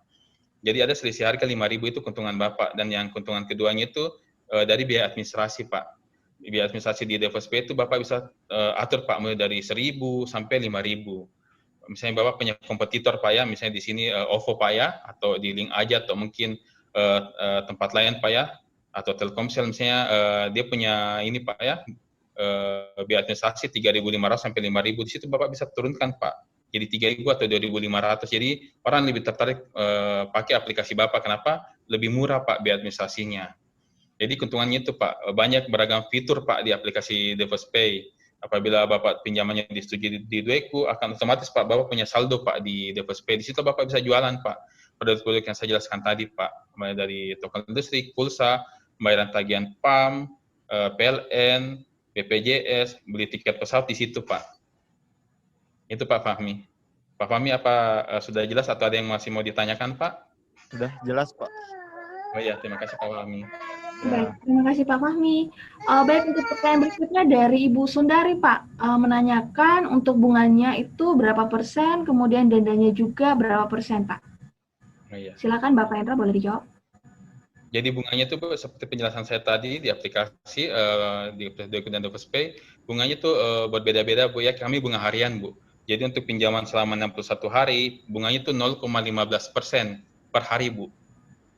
Jadi ada selisih harga 5.000 itu keuntungan Bapak. Dan yang keuntungan keduanya itu dari biaya administrasi Pak. Biaya administrasi di DevosPay itu Bapak bisa atur Pak, mulai dari 1.000 sampai 5.000. Misalnya Bapak punya kompetitor Pak ya, misalnya di sini OVO Pak ya, atau di Link aja, atau mungkin tempat lain Pak ya, atau Telkomsel misalnya dia punya ini Pak ya, biaya administrasi 3.500 sampai 5.000, di situ Bapak bisa turunkan Pak, jadi 3.000 atau 2.500. Jadi orang lebih tertarik pakai aplikasi Bapak, kenapa? Lebih murah Pak biaya administrasinya. Jadi keuntungannya itu Pak, banyak beragam fitur Pak di aplikasi DevosPay. Apabila Bapak pinjamannya disetujui di Dueku, akan otomatis Pak Bapak punya saldo Pak di Depospay. Di situ Bapak bisa jualan Pak produk-produk yang saya jelaskan tadi Pak, mulai dari token listrik, pulsa, pembayaran tagihan PAM, PLN, BPJS, beli tiket pesawat di situ Pak. Itu Pak Fahmi. Pak Fahmi apa sudah jelas atau ada yang masih mau ditanyakan Pak? Sudah jelas, Pak. Oh iya, terima kasih Pak Fahmi. Baik, terima kasih Pak Fahmi. Baik, untuk pertanyaan berikutnya dari Ibu Sundari, Pak. Menanyakan untuk bunganya itu berapa persen, kemudian dendanya juga berapa persen, Pak? Oh, iya. Silakan Bapak Hendra, boleh dijawab. Jadi bunganya itu Bu, seperti penjelasan saya tadi di aplikasi di Depospay dan Depospay, bunganya itu berbeda-beda Bu ya. Kami bunga harian Bu. Jadi untuk pinjaman selama 61 hari, bunganya itu 0,15% per hari Bu.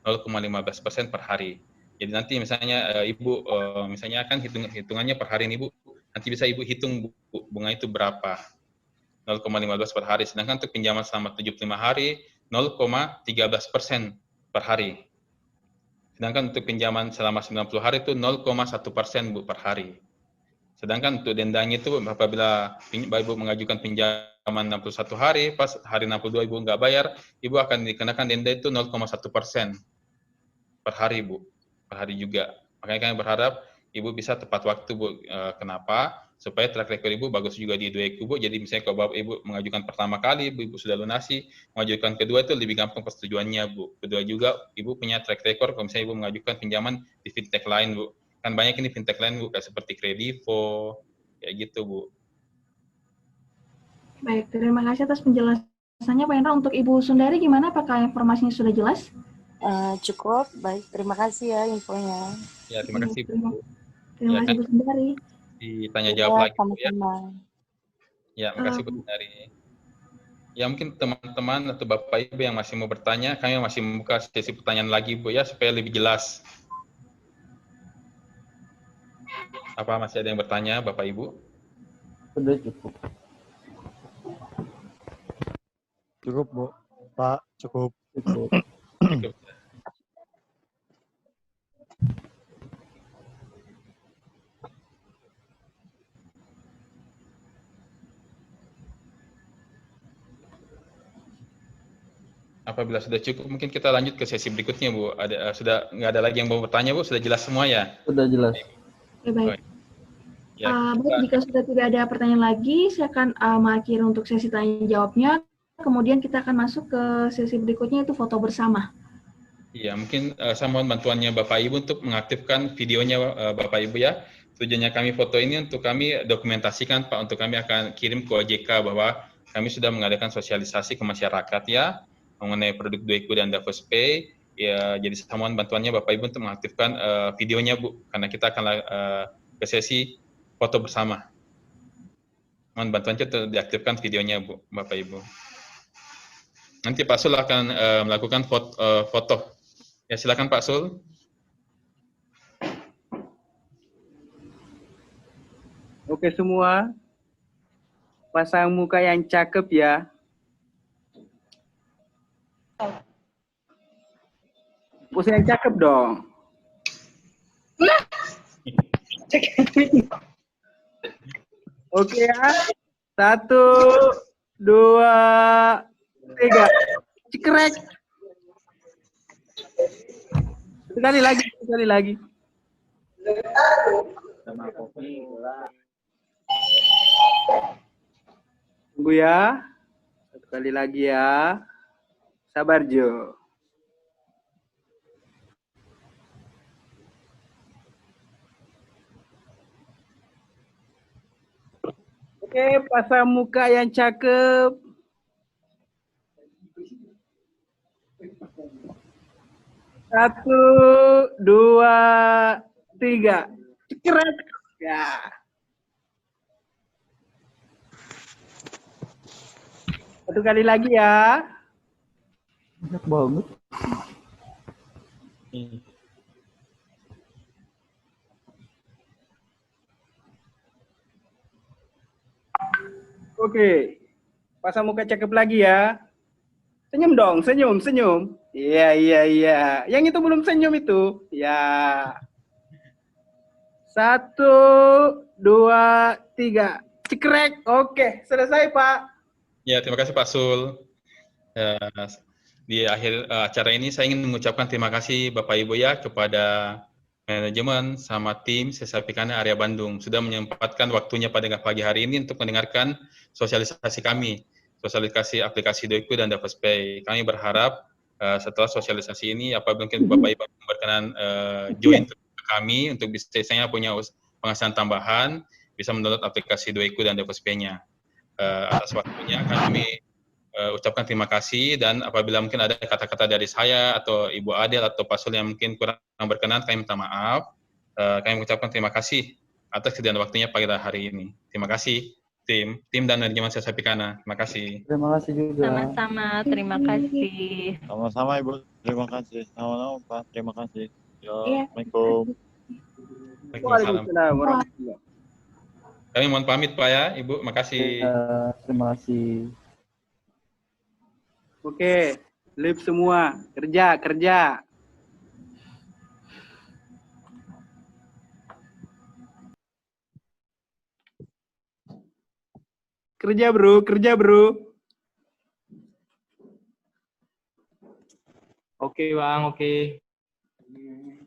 0,15% per hari. Jadi nanti misalnya Ibu misalnya kan hitungannya per hari ini Bu. Nanti bisa Ibu hitung Bu, bunga itu berapa. 0,15 per hari. Sedangkan untuk pinjaman selama 75 hari 0,13% per hari. Sedangkan untuk pinjaman selama 90 hari itu 0,1% Bu per hari. Sedangkan untuk dendanya itu apabila Ibu mengajukan pinjaman 61 hari, pas hari 62 Ibu nggak bayar, Ibu akan dikenakan denda itu 0,1% per hari Bu, per hari juga. Makanya kami berharap Ibu bisa tepat waktu Bu. Kenapa? Supaya track record Ibu bagus juga di Dueku Bu. Jadi misalnya kalau Ibu mengajukan pertama kali, Ibu sudah lunasi, mengajukan kedua itu lebih gampang persetujuannya Bu. Kedua juga Ibu punya track record kalau misalnya Ibu mengajukan pinjaman di fintech lain Bu. Kan banyak ini fintech lain Bu, kayak seperti Kredivo, kayak gitu Bu. Baik, terima kasih atas penjelasannya Pak Hendra. Untuk Ibu Sundari gimana? Apakah informasinya sudah jelas? Cukup, baik. Terima kasih ya infonya. Ya, terima kasih Bu. Terima kasih Bu Sundari. Ditanya jawab lagi Bu ya. Sama-sama. Ya, makasih Bu Sundari. Ya mungkin teman-teman atau Bapak Ibu yang masih mau bertanya, kami masih membuka sesi pertanyaan lagi Bu ya, supaya lebih jelas. Apa masih ada yang bertanya Bapak Ibu? Sudah cukup. Cukup, Bu. Pak, cukup. Cukup. Cukup. Apabila sudah cukup, mungkin kita lanjut ke sesi berikutnya, Bu. Ada sudah nggak ada lagi yang mau bertanya, Bu? Sudah jelas semua ya? Sudah jelas. Oke, baik. Ya, Baik, jika sudah tidak ada pertanyaan lagi, saya akan mengakhiri untuk sesi tanya jawabnya. Kemudian kita akan masuk ke sesi berikutnya, itu foto bersama. iya, mungkin saya mohon bantuannya Bapak Ibu untuk mengaktifkan videonya Bapak Ibu ya. Tujuannya kami foto ini untuk kami dokumentasikan Pak, untuk kami akan kirim ke OJK bahwa kami sudah mengadakan sosialisasi ke masyarakat ya mengenai produk Dueku dan Depospay. Ya, jadi saya mohon bantuannya Bapak Ibu untuk mengaktifkan videonya Bu, karena kita akan ke sesi foto bersama. Mohon bantuannya untuk diaktifkan videonya Bu, Bapak Ibu. Nanti Pak Sul akan melakukan foto. Ya, silakan Pak Sul. Oke semua, pasang muka yang cakep ya. Pose yang cakep dong. Oke ya, 1, 2, 3. Cekrek. Sekali lagi. Tunggu ya. Satu kali lagi ya. Sabar Jo. Oke, pasang muka yang cakep. Satu, 2, 3. Cekrek. Ya. Satu kali lagi ya. Enak banget. Oke. Pasang muka cakep lagi ya. Senyum dong, senyum. Iya. Yang itu belum senyum itu. Ya. 1, 2, 3. Cekrek. Oke, selesai Pak. Ya, terima kasih Pak Sul. Di akhir acara ini saya ingin mengucapkan terima kasih Bapak Ibu ya kepada manajemen sama tim Sesapikana Area Bandung sudah menyempatkan waktunya pada pagi hari ini untuk mendengarkan sosialisasi kami, sosialisasi aplikasi Doiku dan Davaspay. Kami berharap setelah sosialisasi ini apabila mungkin Bapak Ibu berkenan join ke kami untuk bisa saya punya penghasilan tambahan, bisa mendownload aplikasi Doiku dan Davaspay-nya. Atas waktunya kami ucapkan terima kasih, dan apabila mungkin ada kata-kata dari saya atau Ibu Adel atau Pak Sul yang mungkin kurang berkenan, kami minta maaf. Kami mengucapkan terima kasih atas kesediaan waktunya pada hari ini. Terima kasih tim dan manajemen Sesapikana. Terima kasih. Terima kasih juga. Sama-sama, terima kasih. Sama-sama Ibu, terima kasih. Sama-sama Pak, terima kasih. Iya. Assalamualaikum. Waalaikumsalam. Waalaikumsalam warahmatullahi. Kami mohon pamit Pak ya, Ibu. Makasih. Terima kasih. Oke, live semua. Kerja. Kerja bro. Oke bang, oke.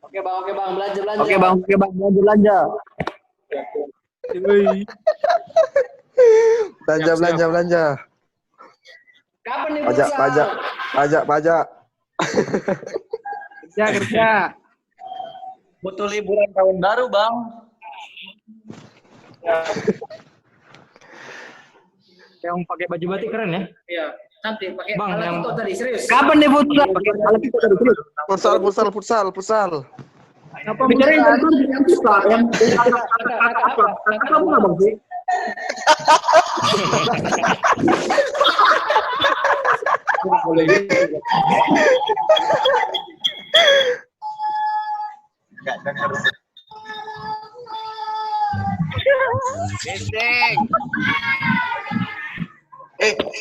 Oke bang, belanja. Oke bang, belanja. Yoi. Belanja. Kapan nih Pajak. Kerja. Butuh liburan tahun baru bang. Yang pakai baju batik keren ya? Iya, cantik. Pakai Bang, alat yang- foto tadi, serius. Kapan nih futsal? Futsal. Apa bicarain tentang yang futsal? Yang apa bunga bang sih?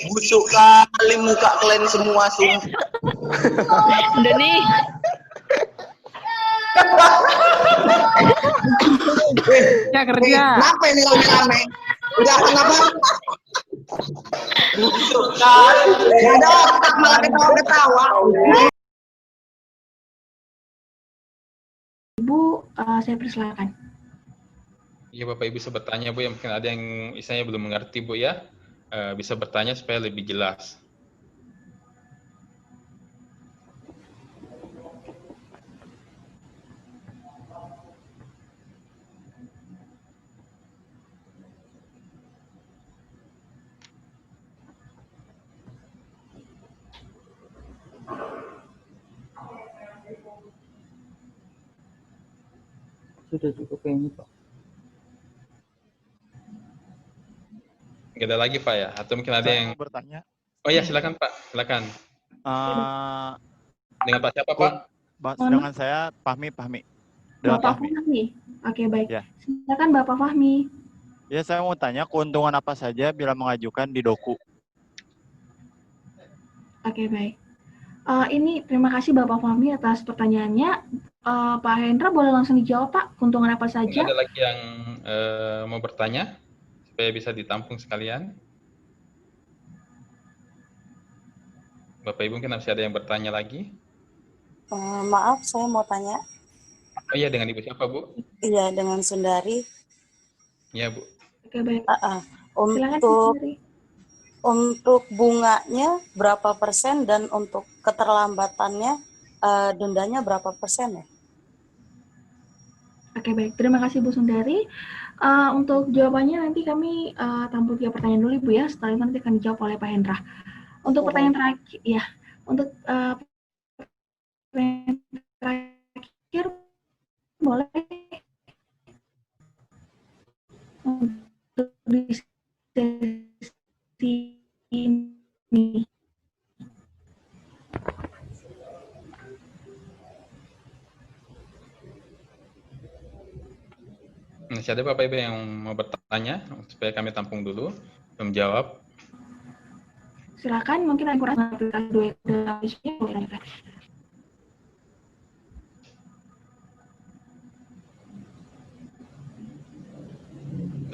Busuk kali muka kalian semua Udah nih, Kerja. Kenapa ini rame-rame? Udah kenapa? Busuk kali. Ya ada otak malah ketawa-ketawa. Ibu, saya persilakan. Iya Bapak Ibu bisa bertanya Bu, yang mungkin ada yang istilahnya belum mengerti Bu ya, bisa bertanya supaya lebih jelas. Sudah cukup kayaknya Pak. Nggak ada lagi Pak ya? Atau mungkin ada Saya yang... mau bertanya. Oh ya silakan Pak, silakan. Eh, Dengan Pak siapa Pak? dengan saya Fahmi. Dengan Bapak Fahmi. Fahmi. Oke, baik. Ya. Silakan Bapak Fahmi. Ya, saya mau tanya keuntungan apa saja bila mengajukan di Doku. Oke, baik. Ini terima kasih Bapak Fahmi atas pertanyaannya. Pak Hendra boleh langsung dijawab Pak, keuntungan apa Mungkin saja? ada lagi yang mau bertanya supaya bisa ditampung sekalian. Bapak Ibu mungkin masih ada yang bertanya lagi. Maaf, saya mau tanya. Oh iya, dengan Ibu siapa Bu? Iya, dengan Sundari. Iya Bu. Oke, baik. Silakan Untuk sendiri. untuk bunganya berapa persen dan untuk keterlambatannya dendanya berapa persen ya? Oke, baik. Terima kasih Bu Sundari. Untuk jawabannya nanti kami tampung 3 pertanyaan dulu Ibu ya. Setelah itu nanti akan dijawab oleh Pak Hendra. Untuk pertanyaan terakhir, ya. Untuk pertanyaan terakhir, boleh untuk di sesi ini. Masih ada Bapak Ibu yang mau bertanya supaya kami tampung dulu, belum jawab. Silakan, mungkin ada kurang aplikasi dua boleh.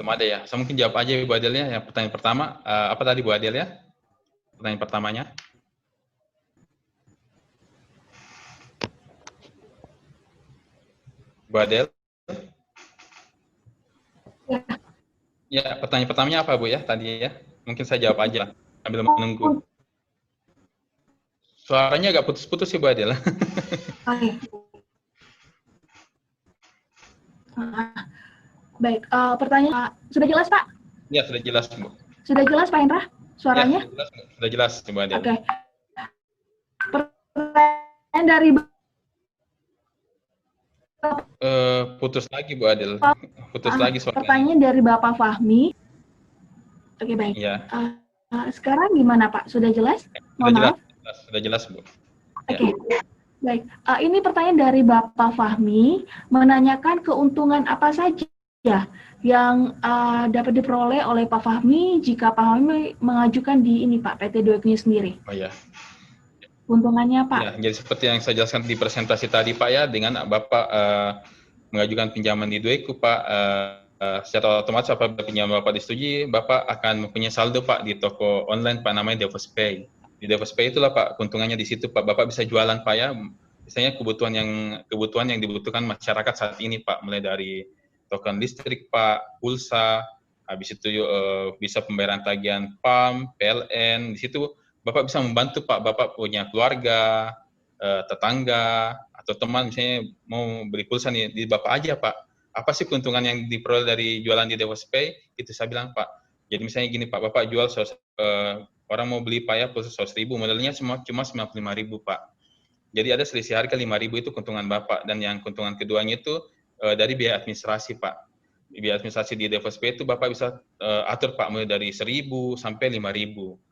belum ada ya. Saya mungkin jawab aja Bu Adel ya. Yang pertanyaan pertama, apa tadi Bu Adel ya? Pertanyaan pertamanya. Bu Adel? Ya. Ya, pertanyaan pertamanya apa Bu ya tadi ya? Mungkin saya jawab aja sambil menunggu. Suaranya agak putus-putus sih Bu Adel. Oke. Baik, pertanyaan sudah jelas Pak? Ya, sudah jelas Bu. Sudah jelas Pak Indra suaranya? Ya, sudah jelas Bu Adel. Oke. Pertanyaan dari Putus lagi Bu Adel. Putus lagi suaranya. pertanyaan dari Bapak Fahmi. Oke, baik. Iya. Sekarang gimana Pak? Sudah jelas? Sudah Mohon maaf. sudah jelas Bu. Oke. Baik. Ini pertanyaan dari Bapak Fahmi menanyakan keuntungan apa saja yang dapat diperoleh oleh Pak Fahmi jika Pak Fahmi mengajukan di ini Pak PT Dueku sendiri. Oh ya. Keuntungannya Pak. Ya, jadi seperti yang saya jelaskan di presentasi tadi Pak ya, dengan Bapak mengajukan pinjaman di Dueku Pak, secara otomatis apabila pinjaman Bapak disetujui, Bapak akan mempunyai saldo Pak di toko online Pak namanya DevosPay. Di DevosPay itulah Pak keuntungannya di situ Pak. Bapak bisa jualan Pak ya, misalnya kebutuhan yang dibutuhkan masyarakat saat ini Pak, mulai dari token listrik Pak, pulsa, habis itu bisa pembayaran tagihan PAM, PLN, di situ Bapak bisa membantu Pak, Bapak punya keluarga, tetangga, atau teman misalnya mau beli pulsa nih, di Bapak aja Pak. Apa sih keuntungan yang diperoleh dari jualan di DevosPay? Itu saya bilang Pak. Jadi misalnya gini Pak, Bapak jual orang mau beli Pak ya pulsa 100.000, modelnya cuma 95.000 Pak. Jadi ada selisih harga 5.000 itu keuntungan Bapak, dan yang keuntungan keduanya itu dari biaya administrasi Pak. Biaya administrasi di DevosPay itu Bapak bisa atur Pak, mulai dari 1.000 sampai 5.000.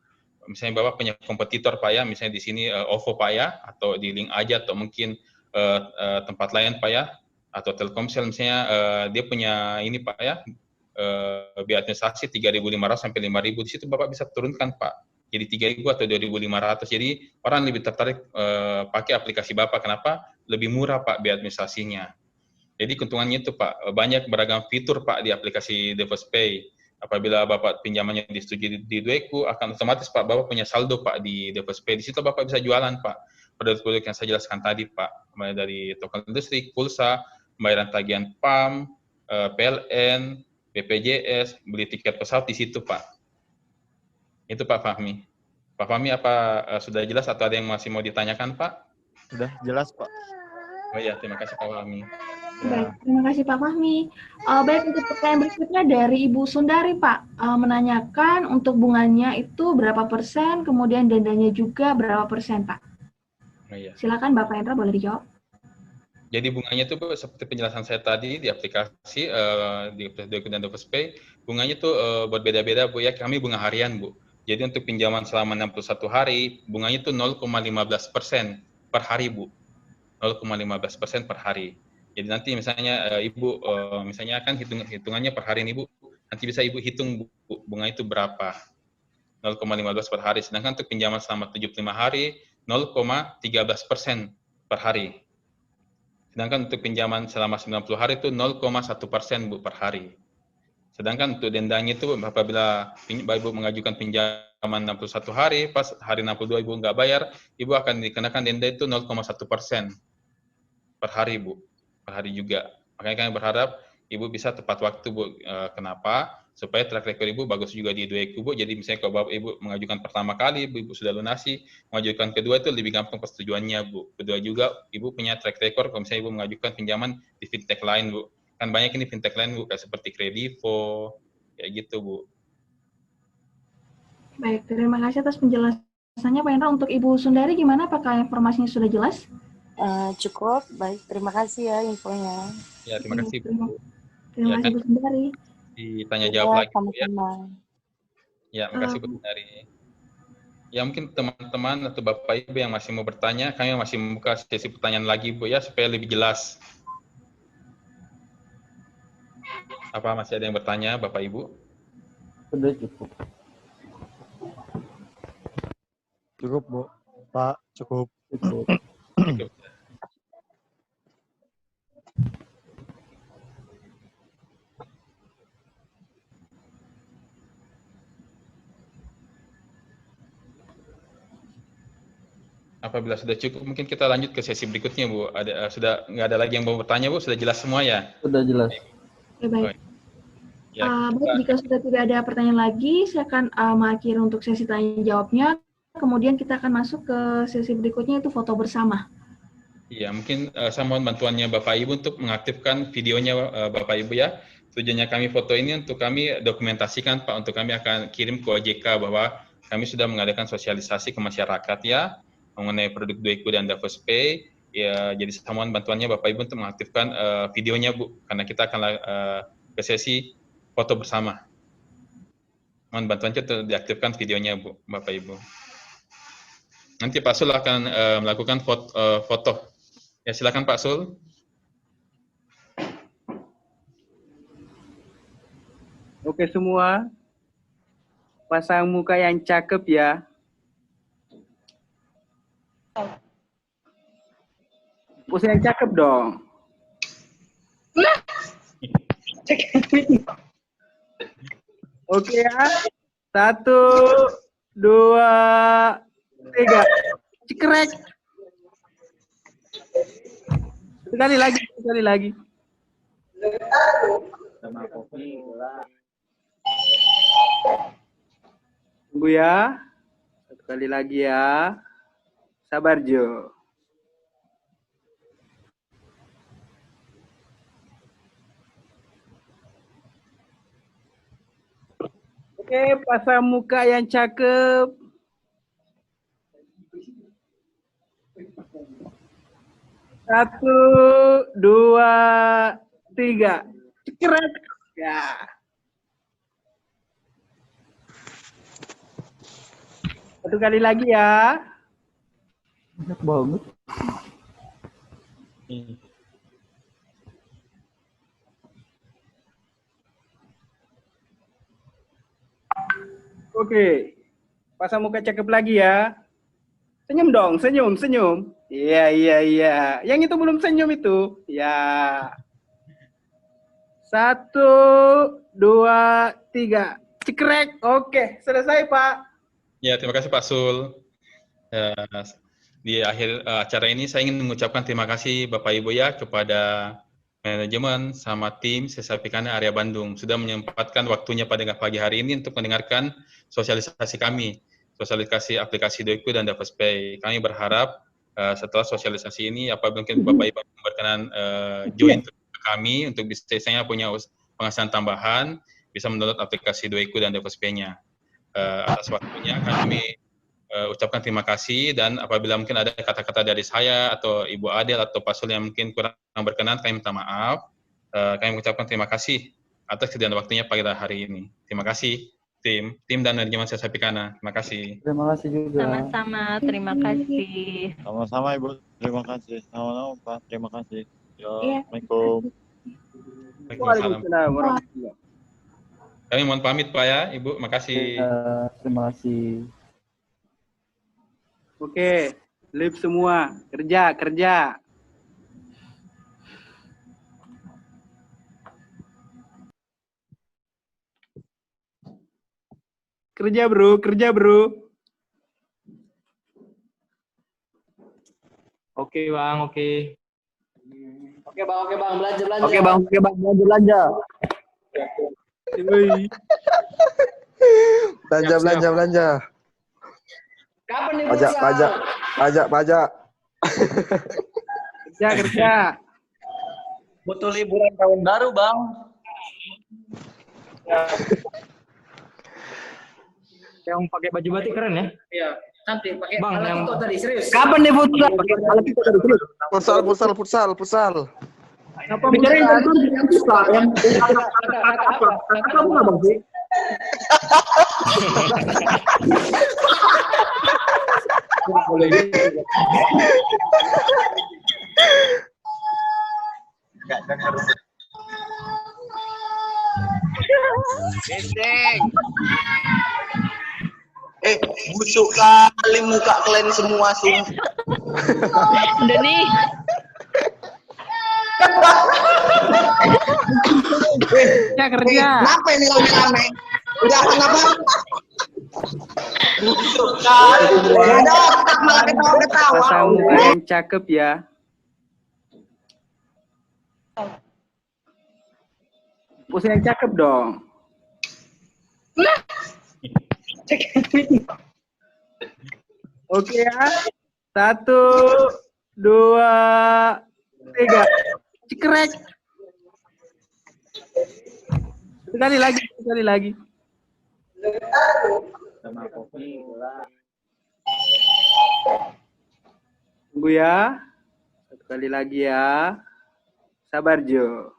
Misalnya Bapak punya kompetitor Pak ya, misalnya di sini OVO Pak ya, atau di Link aja, atau mungkin tempat lain Pak ya, atau Telkomsel misalnya dia punya ini Pak ya, biaya administrasi 3.500 sampai 5.000, di situ Bapak bisa turunkan Pak, jadi 3.000 atau 2.500. Jadi orang lebih tertarik pakai aplikasi Bapak. Kenapa? Lebih murah Pak biaya administrasinya. Jadi keuntungannya itu Pak, banyak beragam fitur Pak di aplikasi DevosPay. Apabila Bapak pinjamannya disetujui di Dueku, akan otomatis Pak Bapak punya saldo Pak di DevosPay. Di situ Bapak bisa jualan Pak produk-produk yang saya jelaskan tadi Pak, mulai dari token listrik, pulsa, pembayaran tagihan PAM, PLN, BPJS, beli tiket pesawat di situ Pak. Itu Pak Fahmi. Pak Fahmi apa sudah jelas atau ada yang masih mau ditanyakan Pak? Sudah jelas Pak. Oh ya, terima kasih Pak Fahmi. Baik, terima kasih Pak Fahmi. Baik, untuk pertanyaan berikutnya dari Ibu Sundari Pak, menanyakan untuk bunganya itu berapa persen, kemudian dendanya juga berapa persen Pak? Oh, iya. Silakan Bapak Hendra boleh dijawab. Jadi bunganya itu Bu, seperti penjelasan saya tadi di aplikasi di Dueku dan DevosPay, bunganya itu berbeda-beda Bu ya. Kami bunga harian Bu. Jadi untuk pinjaman selama 61 hari, bunganya itu 0,15% per hari Bu. 0,15% per hari. Jadi nanti misalnya Ibu misalnya kan hitungannya per hari ini Bu, nanti bisa Ibu hitung Bu, bunga itu berapa. 0,15 per hari. Sedangkan untuk pinjaman selama 75 hari 0,13% per hari. Sedangkan untuk pinjaman selama 90 hari itu 0,1% Bu per hari. Sedangkan untuk dendanya itu apabila Ibu mengajukan pinjaman 61 hari, pas hari 62 Ibu nggak bayar, Ibu akan dikenakan denda itu 0,1% per hari Bu. Per hari juga. Makanya kami berharap Ibu bisa tepat waktu Bu. Kenapa? Supaya track record Ibu bagus juga di Dueku Bu. Jadi misalnya kalau Ibu mengajukan pertama kali, Ibu sudah lunasi, mengajukan kedua itu lebih gampang persetujuannya Bu. Kedua juga Ibu punya track record kalau misalnya Ibu mengajukan pinjaman di fintech lain Bu. Kan banyak ini fintech lain Bu, kayak seperti Kredivo, kayak gitu Bu. Baik, terima kasih atas penjelasannya Pak Hendra. Untuk Ibu Sundari gimana? Apakah informasinya sudah jelas? Cukup, baik. Terima kasih ya infonya. Ya, terima kasih Bu. Terima kasih Bu Sundari. Ditanya jawab lagi Bu ya. Ya, terima kasih Bu Sundari. Ya mungkin teman-teman atau Bapak Ibu yang masih mau bertanya, kami masih membuka sesi pertanyaan lagi Bu ya, supaya lebih jelas. Apa masih ada yang bertanya Bapak Ibu? Sudah cukup. Cukup Bu. Pak, cukup. Cukup. Cukup. apabila sudah cukup, mungkin kita lanjut ke sesi berikutnya, Bu. Sudah nggak ada lagi yang mau bertanya, Bu? Sudah jelas semua ya? Sudah jelas. Oke, baik. Ya, Baik, jika sudah tidak ada pertanyaan lagi, saya akan mengakhiri untuk sesi tanya jawabnya. Kemudian kita akan masuk ke sesi berikutnya, itu foto bersama. Iya, mungkin saya mohon bantuannya Bapak Ibu untuk mengaktifkan videonya Bapak Ibu ya. Tujuannya kami foto ini untuk kami dokumentasikan Pak, untuk kami akan kirim ke OJK bahwa kami sudah mengadakan sosialisasi ke masyarakat ya mengenai produk Doiku dan Davos Pay. Ya, jadi saya mohon bantuannya Bapak Ibu untuk mengaktifkan videonya Bu, karena kita akan ke sesi foto bersama. Mohon bantuannya untuk diaktifkan videonya Bu, Bapak Ibu. Nanti Pak Sul akan melakukan foto. Ya, silakan Pak Sul. Oke semua, pasang muka yang cakep ya. Pose yang cakep dong. Oke ya, 1, 2, 3, cekrek. Sekali lagi. Tunggu ya. Satu kali lagi ya. Sabar Jo. Oke, pasang muka yang cakep. Satu, 2, 3. Cekrek. Ya. Satu kali lagi ya. Enak banget. Oke. Pasang muka cakep lagi ya. Senyum dong, senyum. Iya. Yang itu belum senyum itu. Ya. 1, 2, 3. Cekrek. Oke, selesai Pak. Ya, terima kasih Pak Sul. Di akhir acara ini saya ingin mengucapkan terima kasih Bapak Ibu ya kepada manajemen sama tim Sesapikana area Bandung sudah menyempatkan waktunya pada pagi hari ini untuk mendengarkan sosialisasi kami, sosialisasi aplikasi Doiku dan Davos Pay. Kami berharap setelah sosialisasi ini apabila mungkin Bapak Ibu berkenan join ke kami untuk bisa saya punya penghasilan tambahan, bisa mendownload aplikasi Doiku dan Davos Pay-nya. Atas waktunya kami ucapkan terima kasih, dan apabila mungkin ada kata-kata dari saya atau Ibu Adel atau Pak Sul yang mungkin kurang berkenan, kami minta maaf. Kami mengucapkan terima kasih atas kesediaan waktunya pada hari ini. Terima kasih tim dan manajemen Sesapikana. Terima kasih. Terima kasih juga. Sama-sama, terima kasih. Sama-sama Ibu, terima kasih. Sama-sama Pak, terima kasih. Iya. Assalamualaikum. Waalaikumsalam. Waalaikumsalam warahmatullahi. Kami mohon pamit Pak ya, Ibu. Makasih. Terima kasih. Oke, live semua. Kerja. Kerja bro. Oke Bang, oke. Oke bang, belanja. Oke bang, belanja. Yoi. Belanja. Kapan nih Pajak. Kerja. Butuh liburan tahun baru bang. Yang pakai baju batik keren ya? Iya, cantik. Pakai Bang, alat yang- itu tadi serius. Kapan nih futsal? Futsal. Apa bicarain yang susah yang apa bang sih? Busuk kali muka kalian semua Udah nih, Kerja. Kenapa ini rame-rame? Udah apa? Ya ada otak malah ketawa-ketawa. Pasang muka yang cakep ya. Pose yang cakep dong. Oke ya. 1, 2, 3. Cekrek. Sekali lagi, sekali lagi. Tunggu ya. Satu kali lagi ya. Sabar Jo.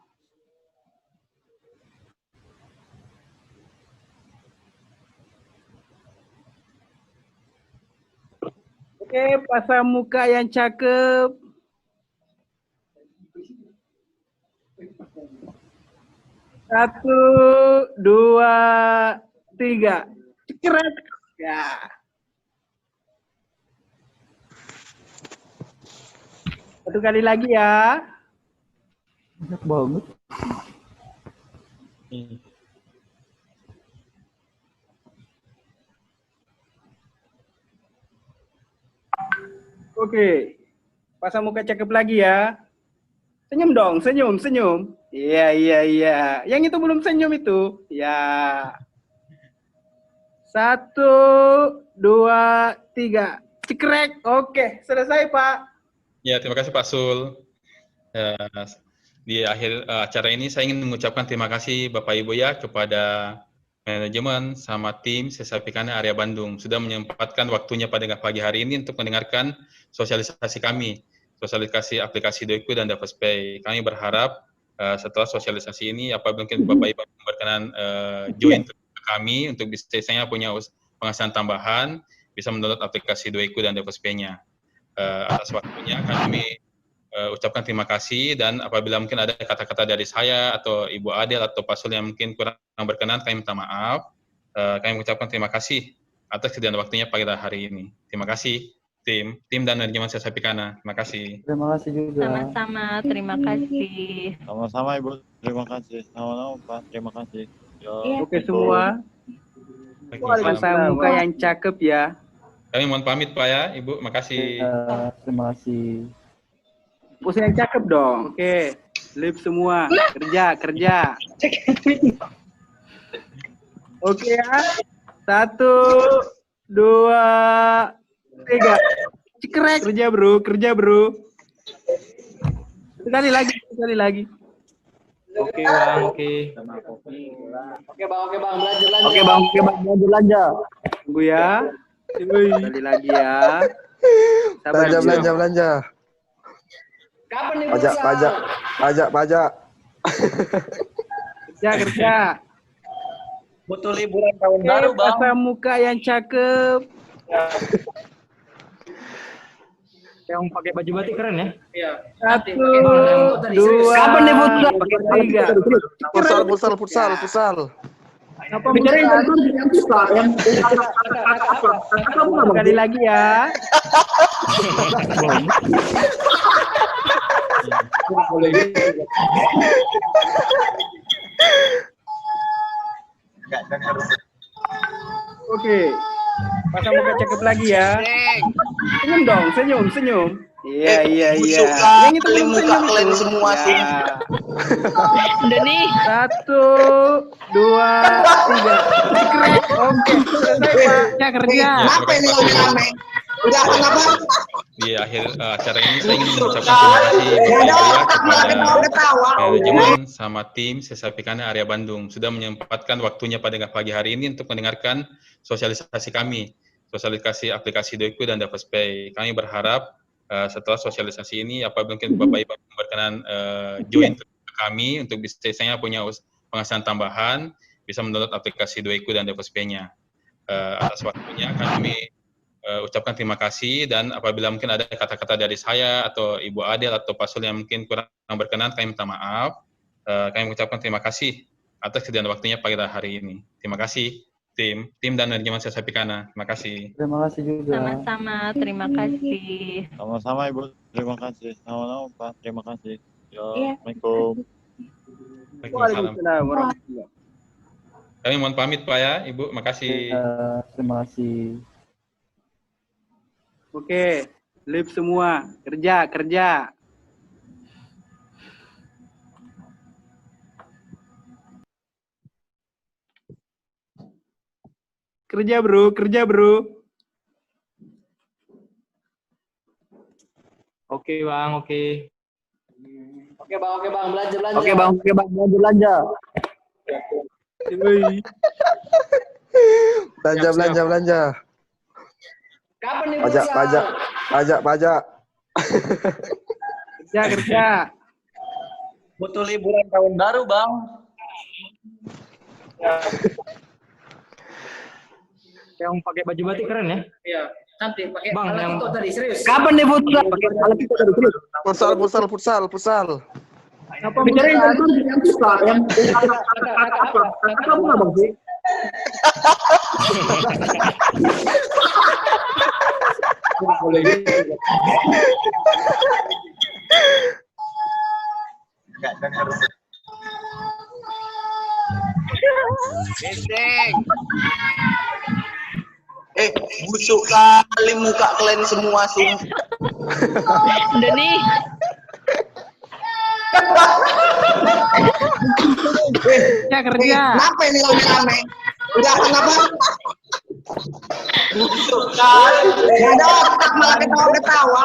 Oke, pasang muka yang cakep. Satu, dua, tiga. Cekrek. Ya. Satu kali lagi ya. Enak banget. Oke. Pasang muka cakep lagi ya. Senyum dong, senyum, senyum. Iya, iya, iya. Yang itu belum senyum itu. Ya. 1, 2, 3. Cekrek. Oke, selesai Pak. Ya, terima kasih Pak Sul. Di akhir acara ini saya ingin mengucapkan terima kasih Bapak Ibu ya kepada manajemen sama tim Sesapikana Area Bandung sudah menyempatkan waktunya pada pagi hari ini untuk mendengarkan sosialisasi kami, sosialisasi aplikasi Doiku dan Dafaspay. Kami berharap setelah sosialisasi ini apabila mungkin Bapak Ibu berkenan join ke kami untuk bisa saya punya penghasilan tambahan, bisa mendownload aplikasi Doiku dan Dafaspay-nya. Atas waktunya kami ucapkan terima kasih, dan apabila mungkin ada kata-kata dari saya atau Ibu Adel atau Pak Sul yang mungkin kurang berkenan, kami minta maaf. Kami mengucapkan terima kasih atas kesediaan waktunya pada hari ini. Terima kasih tim dan manajemen Sesapikana. Terima kasih. Terima kasih juga. Sama-sama, terima kasih. Sama-sama Ibu, terima kasih. Sama-sama Pak, terima kasih. Yo, Iya. Oke semua. Pasang muka yang cakep ya. Kami mohon pamit Pak ya, Ibu. Makasih. Terima kasih. Pose yang cakep dong. Oke. Lip semua. Kerja, kerja. Oke ya. 1, 2, 3. Cekrek. Kerja bro, kerja bro. Sekali lagi, sekali lagi. Oke Bang, oke. Oke bang, belajar lanjut. Oke bang, belajar lanjut. Tunggu ya. Sekali lagi ya. Sabar, Jo. Belanja. Kapan nih Pajak. Kerja. Butuh liburan tahun baru bang. Pasang muka yang cakep. Yang pakai baju batik keren ya. Iya. 1, 2, Kapan nih, Bu? 3. Futsal. Apa sekali lagi ya. Oke. Pasang muka cakep lagi ya. Senyum dong, senyum. Iya. Yang itu belum senyum kalian itu. semua sih. Ya. Udah nih. 1, 2, 3. Cekrek. Oke, selesai Pak. Ya kerja. Kenapa ini rame-rame? Udah kenapa? Di akhir acara ini saya ingin mengucapkan terima kasih Ya ada Bapak otak malah Ibu ketawa-ketawa. kepada manajemen sama tim Sesapikana Area Bandung sudah menyempatkan waktunya pada pagi hari ini untuk mendengarkan sosialisasi kami, sosialisasi aplikasi Doiku dan Dafaspay. Kami berharap setelah sosialisasi ini apabila mungkin Bapak Ibu berkenan join ke kami untuk bisa saya punya penghasilan tambahan, bisa mendownload aplikasi Doiku dan Dafaspay-nya. Atas waktunya kami ucapkan terima kasih, dan apabila mungkin ada kata-kata dari saya atau Ibu Adel atau Pak Sul yang mungkin kurang berkenan, kami minta maaf. Kami mengucapkan terima kasih atas kesediaan waktunya pada hari ini. Terima kasih tim dan manajemen Sesapikana. Terima kasih. Terima kasih juga. Sama-sama, terima kasih. Sama-sama Ibu, terima kasih. Sama-sama Pak, terima kasih. Yo, Iya. Assalamualaikum. Waalaikumsalam. Waalaikumsalam warahmatullahi wabarakatuh. Kami mohon pamit Pak ya, Ibu. Makasih. Terima kasih. Oke, live semua. Kerja, kerja. Kerja bro, kerja bro. Oke Bang, oke. Oke bang, belanja belanja. Oke bang, belanja belanja. Yoi. Belanja belanja belanja. Kapan nih Pajak puasa? pajak pajak pajak. Kerja, kerja. Butuh liburan tahun baru bang. Yang pakai baju batik keren ya. Iya, cantik pakai Bang, alat yang- itu tadi serius. Kapan nih futsal? Futsal futsal futsal futsal. Apa bicarain tentang yang futsal yang apa bang sih? Busuk kali muka kalian semua Doni, Ya kerja. Kenapa ini rame-rame? Udah kenapa? Busuk kali. Ada otak malah ketawa-ketawa.